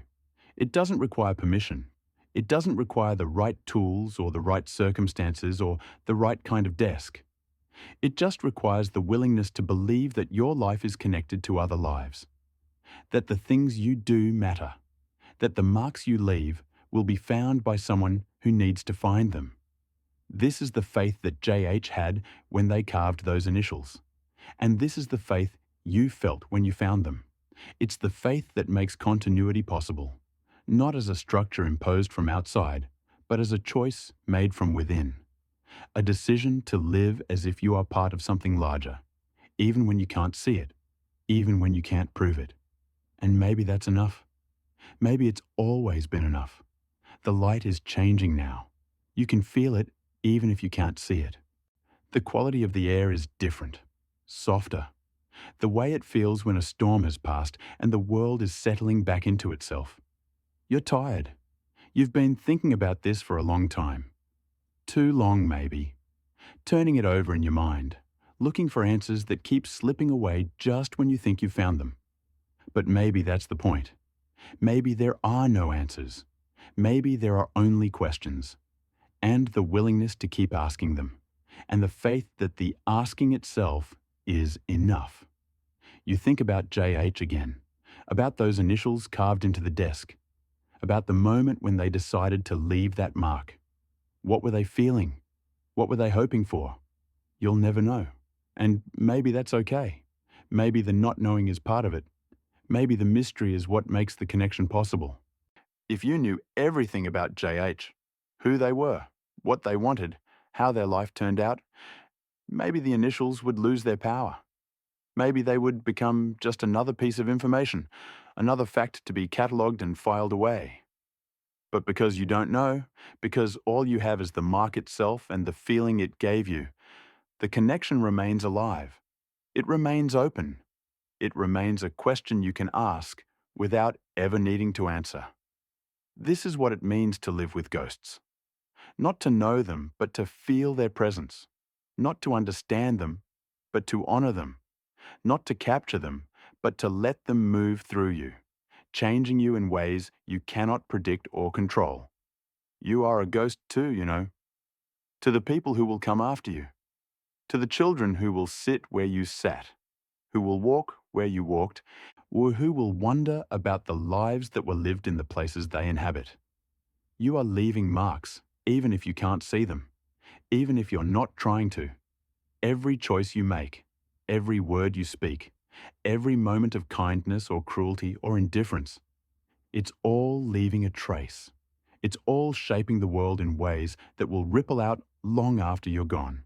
It doesn't require permission. It doesn't require the right tools or the right circumstances or the right kind of desk. It just requires the willingness to believe that your life is connected to other lives, that the things you do matter, that the marks you leave will be found by someone who needs to find them. This is the faith that JH had when they carved those initials. And this is the faith you felt when you found them. It's the faith that makes continuity possible, not as a structure imposed from outside, but as a choice made from within. A decision to live as if you are part of something larger, even when you can't see it, even when you can't prove it. And maybe that's enough. Maybe it's always been enough. The light is changing now. You can feel it even if you can't see it. The quality of the air is different, softer. The way it feels when a storm has passed and the world is settling back into itself. You're tired. You've been thinking about this for a long time. Too long, maybe. Turning it over in your mind, looking for answers that keep slipping away just when you think you've found them. But maybe that's the point. Maybe there are no answers. Maybe there are only questions. And the willingness to keep asking them. And the faith that the asking itself is enough. You think about JH again, about those initials carved into the desk, about the moment when they decided to leave that mark. What were they feeling? What were they hoping for? You'll never know. And maybe that's okay. Maybe the not knowing is part of it. Maybe the mystery is what makes the connection possible. If you knew everything about JH, who they were, what they wanted, how their life turned out, maybe the initials would lose their power. Maybe they would become just another piece of information, another fact to be catalogued and filed away. But because you don't know, because all you have is the mark itself and the feeling it gave you, the connection remains alive. It remains open. It remains a question you can ask without ever needing to answer. This is what it means to live with ghosts. Not to know them, but to feel their presence. Not to understand them, but to honor them. Not to capture them, but to let them move through you, changing you in ways you cannot predict or control. You are a ghost too, you know. To the people who will come after you. To the children who will sit where you sat, who will walk where you walked, or who will wonder about the lives that were lived in the places they inhabit. You are leaving marks, even if you can't see them, even if you're not trying to. Every choice you make, every word you speak, every moment of kindness or cruelty or indifference, it's all leaving a trace. It's all shaping the world in ways that will ripple out long after you're gone.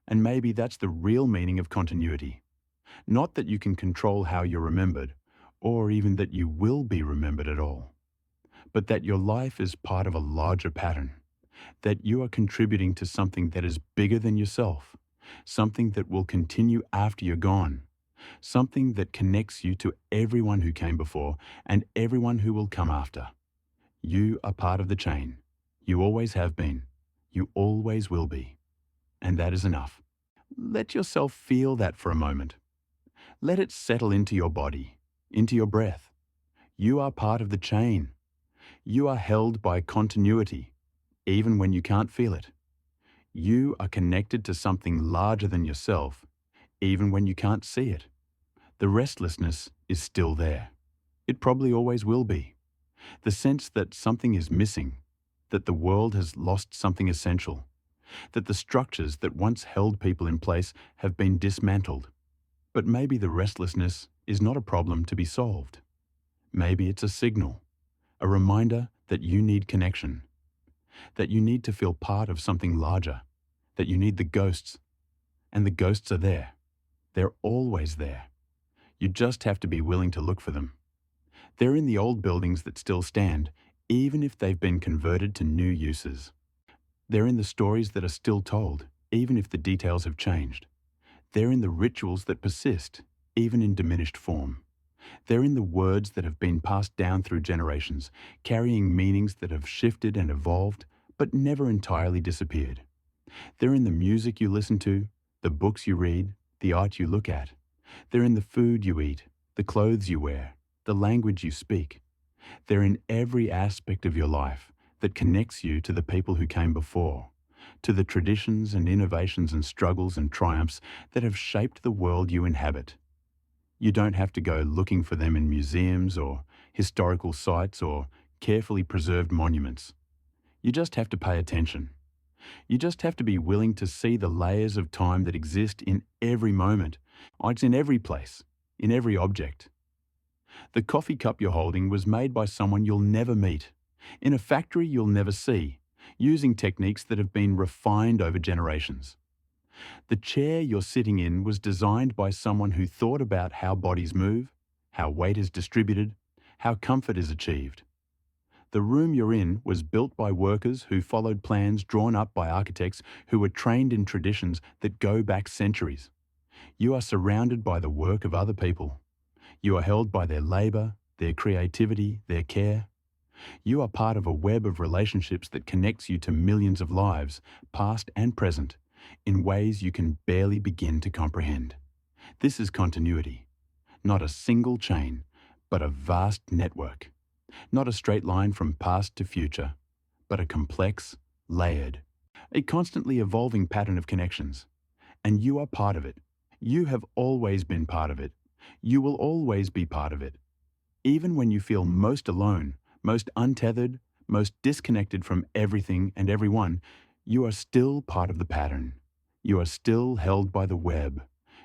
And maybe that's the real meaning of continuity. Not that you can control how you're remembered, or even that you will be remembered at all, but that your life is part of a larger pattern, that you are contributing to something that is bigger than yourself, something that will continue after you're gone, something that connects you to everyone who came before and everyone who will come after. You are part of the chain. You always have been. You always will be. And that is enough. Let yourself feel that for a moment. Let it settle into your body, into your breath. You are part of the chain. You are held by continuity, even when you can't feel it. You are connected to something larger than yourself, even when you can't see it. The restlessness is still there. It probably always will be. The sense that something is missing, that the world has lost something essential, that the structures that once held people in place have been dismantled. But maybe the restlessness is not a problem to be solved. Maybe it's a signal, a reminder that you need connection, that you need to feel part of something larger, that you need the ghosts. And the ghosts are there. They're always there. You just have to be willing to look for them. They're in the old buildings that still stand, even if they've been converted to new uses. They're in the stories that are still told, even if the details have changed. They're in the rituals that persist, even in diminished form. They're in the words that have been passed down through generations, carrying meanings that have shifted and evolved, but never entirely disappeared. They're in the music you listen to, the books you read, the art you look at. They're in the food you eat, the clothes you wear, the language you speak. They're in every aspect of your life that connects you to the people who came before, to the traditions and innovations and struggles and triumphs that have shaped the world you inhabit. You don't have to go looking for them in museums or historical sites or carefully preserved monuments. You just have to pay attention. You just have to be willing to see the layers of time that exist in every moment. It's in every place, in every object. The coffee cup you're holding was made by someone you'll never meet, in a factory you'll never see, using techniques that have been refined over generations. The chair you're sitting in was designed by someone who thought about how bodies move, how weight is distributed, how comfort is achieved. The room you're in was built by workers who followed plans drawn up by architects who were trained in traditions that go back centuries. You are surrounded by the work of other people. You are held by their labour, their creativity, their care. You are part of a web of relationships that connects you to millions of lives, past and present, in ways you can barely begin to comprehend. This is continuity. Not a single chain, but a vast network. Not a straight line from past to future, but a complex, layered, a constantly evolving pattern of connections. And you are part of it. You have always been part of it. You will always be part of it. Even when you feel most alone, most untethered, most disconnected from everything and everyone, you are still part of the pattern. You are still held by the web.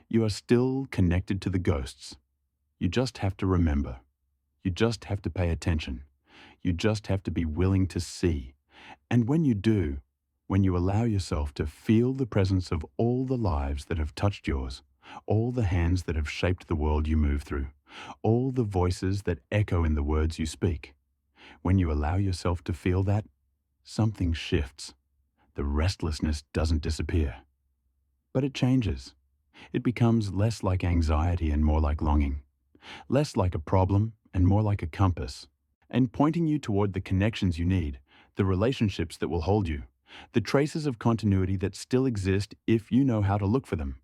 You are still connected to the ghosts. You just have to remember. You just have to pay attention. You just have to be willing to see. And when you do, when you allow yourself to feel the presence of all the lives that have touched yours, all the hands that have shaped the world you move through, all the voices that echo in the words you speak, when you allow yourself to feel that, something shifts. The restlessness doesn't disappear. But it changes. It becomes less like anxiety and more like longing. Less like a problem and more like a compass, and pointing you toward the connections you need, the relationships that will hold you, the traces of continuity that still exist if you know how to look for them.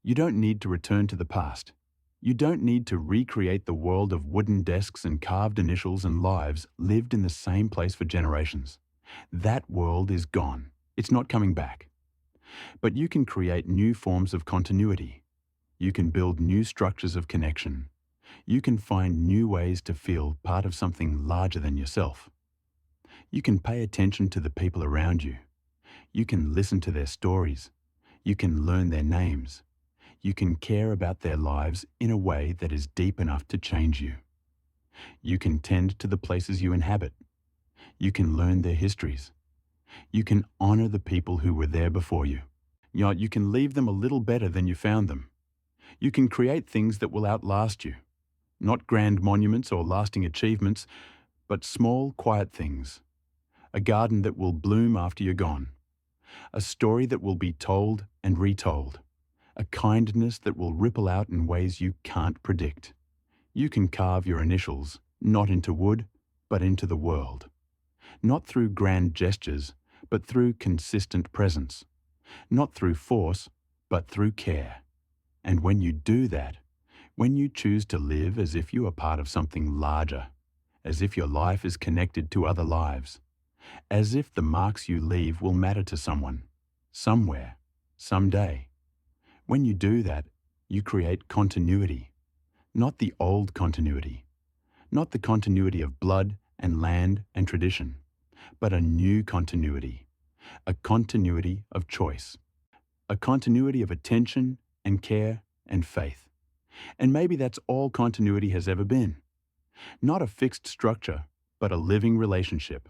You don't need to return to the past. You don't need to recreate the world of wooden desks and carved initials and lives lived in the same place for generations. That world is gone. It's not coming back. But you can create new forms of continuity. You can build new structures of connection. You can find new ways to feel part of something larger than yourself. You can pay attention to the people around you. You can listen to their stories. You can learn their names. You can care about their lives in a way that is deep enough to change you. You can tend to the places you inhabit. You can learn their histories. You can honor the people who were there before you. You can leave them a little better than you found them. You can create things that will outlast you. Not grand monuments or lasting achievements, but small, quiet things. A garden that will bloom after you're gone. A story that will be told and retold. A kindness that will ripple out in ways you can't predict. You can carve your initials, not into wood, but into the world. Not through grand gestures, but through consistent presence. Not through force, but through care. And when you do that, when you choose to live as if you are part of something larger, as if your life is connected to other lives, as if the marks you leave will matter to someone, somewhere, someday. When you do that, you create continuity, not the old continuity, not the continuity of blood and land and tradition, but a new continuity, a continuity of choice, a continuity of attention and care and faith. And maybe that's all continuity has ever been. Not a fixed structure, but a living relationship.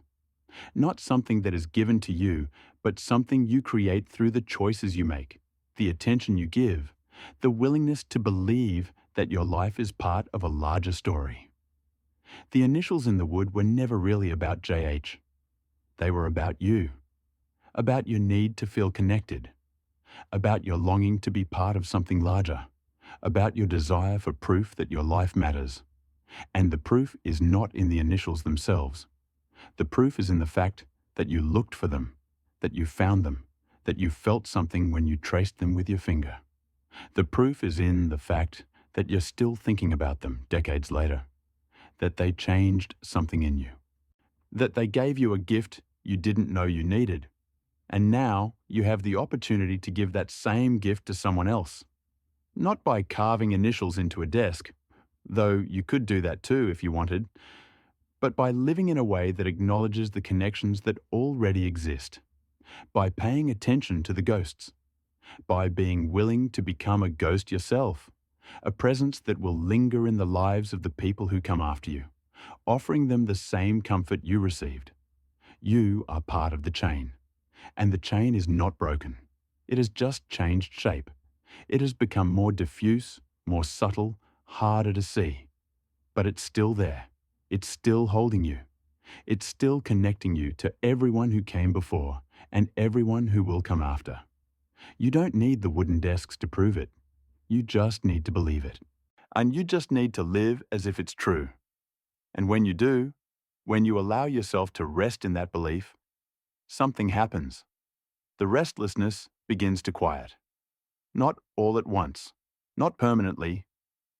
Not something that is given to you, but something you create through the choices you make, the attention you give, the willingness to believe that your life is part of a larger story. The initials in the wood were never really about JH. They were about you, about your need to feel connected, about your longing to be part of something larger, about your desire for proof that your life matters. And the proof is not in the initials themselves. The proof is in the fact that you looked for them, that you found them, that you felt something when you traced them with your finger. The proof is in the fact that you're still thinking about them decades later, that they changed something in you, that they gave you a gift you didn't know you needed, and now you have the opportunity to give that same gift to someone else. Not by carving initials into a desk, though you could do that too if you wanted, but by living in a way that acknowledges the connections that already exist, by paying attention to the ghosts, by being willing to become a ghost yourself, a presence that will linger in the lives of the people who come after you, offering them the same comfort you received. You are part of the chain, and the chain is not broken. It has just changed shape. It has become more diffuse, more subtle, harder to see. But it's still there. It's still holding you. It's still connecting you to everyone who came before and everyone who will come after. You don't need the wooden desks to prove it. You just need to believe it. And you just need to live as if it's true. And when you do, when you allow yourself to rest in that belief, something happens. The restlessness begins to quiet. Not all at once, not permanently,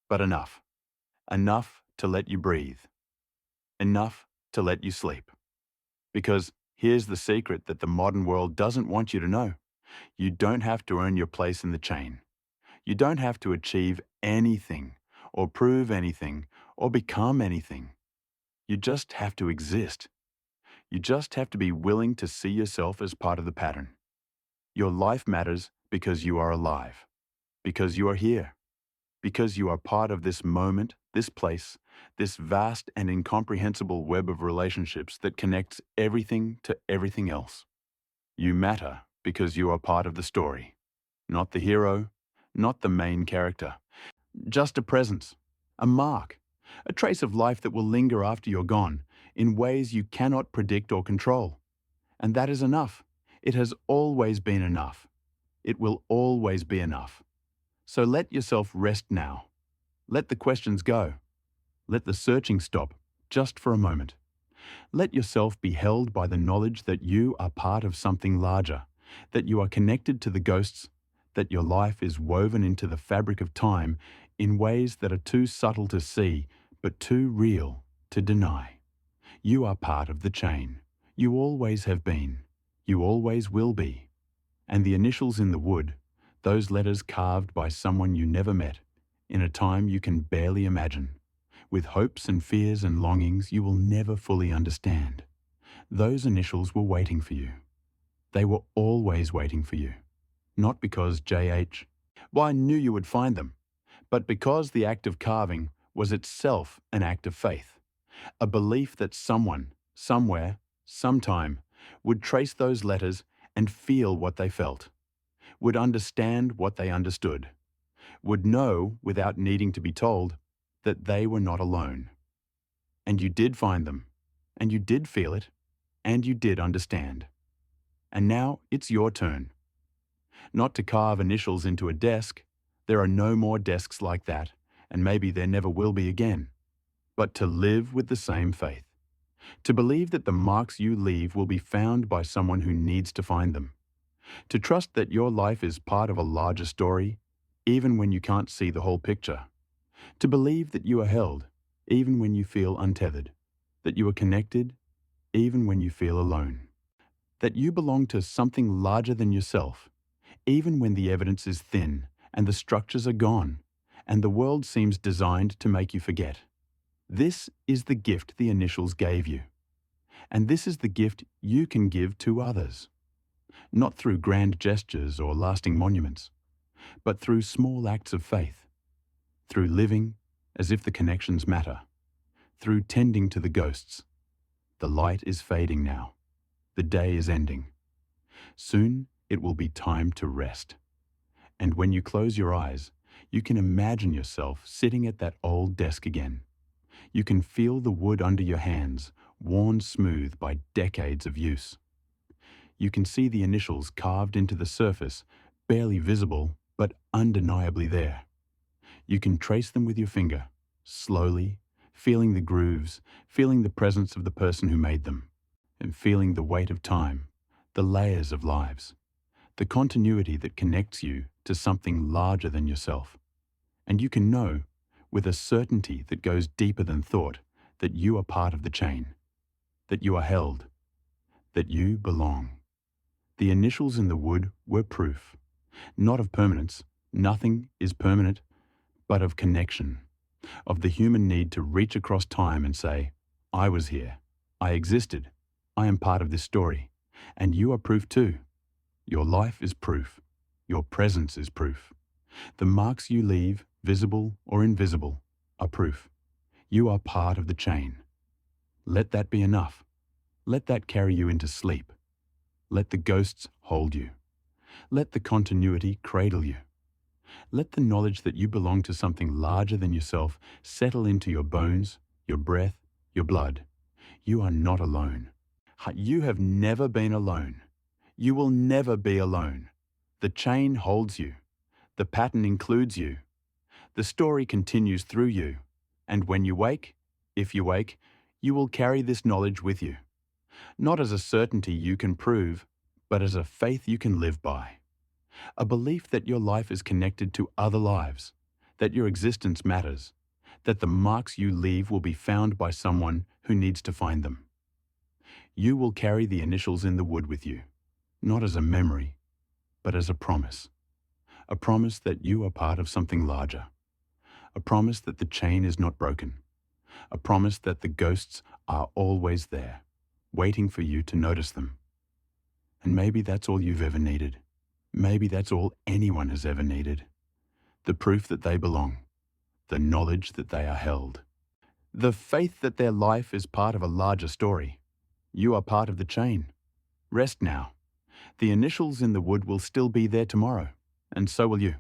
but enough. Enough to let you breathe. Enough to let you sleep. Because here's the secret that the modern world doesn't want you to know. You don't have to earn your place in the chain. You don't have to achieve anything, or prove anything, or become anything. You just have to exist. You just have to be willing to see yourself as part of the pattern. Your life matters because you are alive, because you are here, because you are part of this moment, this place, this vast and incomprehensible web of relationships that connects everything to everything else. You matter because you are part of the story, not the hero, not the main character, just a presence, a mark, a trace of life that will linger after you're gone in ways you cannot predict or control. And that is enough. It has always been enough. It will always be enough. So let yourself rest now. Let the questions go. Let the searching stop, just for a moment. Let yourself be held by the knowledge that you are part of something larger, that you are connected to the ghosts, that your life is woven into the fabric of time in ways that are too subtle to see, but too real to deny. You are part of the chain. You always have been. You always will be. And the initials in the wood, those letters carved by someone you never met, in a time you can barely imagine, with hopes and fears and longings you will never fully understand. Those initials were waiting for you. They were always waiting for you. Not because J.H. Well, I knew you would find them, but because the act of carving was itself an act of faith, a belief that someone, somewhere, sometime, would trace those letters and feel what they felt, would understand what they understood, would know without needing to be told that they were not alone. And you did find them, and you did feel it, and you did understand. And now it's your turn. Not to carve initials into a desk, there are no more desks like that, and maybe there never will be again, but to live with the same faith. To believe that the marks you leave will be found by someone who needs to find them. To trust that your life is part of a larger story, even when you can't see the whole picture. To believe that you are held, even when you feel untethered. That you are connected, even when you feel alone. That you belong to something larger than yourself, even when the evidence is thin and the structures are gone, and the world seems designed to make you forget. This is the gift the initials gave you. And this is the gift you can give to others. Not through grand gestures or lasting monuments, but through small acts of faith. Through living as if the connections matter. Through tending to the ghosts. The light is fading now. The day is ending. Soon it will be time to rest. And when you close your eyes, you can imagine yourself sitting at that old desk again. You can feel the wood under your hands, worn smooth by decades of use. You can see the initials carved into the surface, barely visible, but undeniably there. You can trace them with your finger, slowly, feeling the grooves, feeling the presence of the person who made them, and feeling the weight of time, the layers of lives, the continuity that connects you to something larger than yourself. And you can know, with a certainty that goes deeper than thought, that you are part of the chain, that you are held, that you belong. The initials in the wood were proof, not of permanence. Nothing is permanent, but of connection, of the human need to reach across time and say, I was here, I existed, I am part of this story, and you are proof too. Your life is proof. Your presence is proof. The marks you leave, visible or invisible, are proof. You are part of the chain. Let that be enough. Let that carry you into sleep. Let the ghosts hold you. Let the continuity cradle you. Let the knowledge that you belong to something larger than yourself settle into your bones, your breath, your blood. You are not alone. You have never been alone. You will never be alone. The chain holds you. The pattern includes you. The story continues through you. And when you wake, if you wake, you will carry this knowledge with you. Not as a certainty you can prove, but as a faith you can live by. A belief that your life is connected to other lives, that your existence matters, that the marks you leave will be found by someone who needs to find them. You will carry the initials in the wood with you, not as a memory, but as a promise. A promise that you are part of something larger. A promise that the chain is not broken. A promise that the ghosts are always there, waiting for you to notice them. And maybe that's all you've ever needed. Maybe that's all anyone has ever needed. The proof that they belong. The knowledge that they are held. The faith that their life is part of a larger story. You are part of the chain. Rest now. The initials in the wood will still be there tomorrow, and so will you.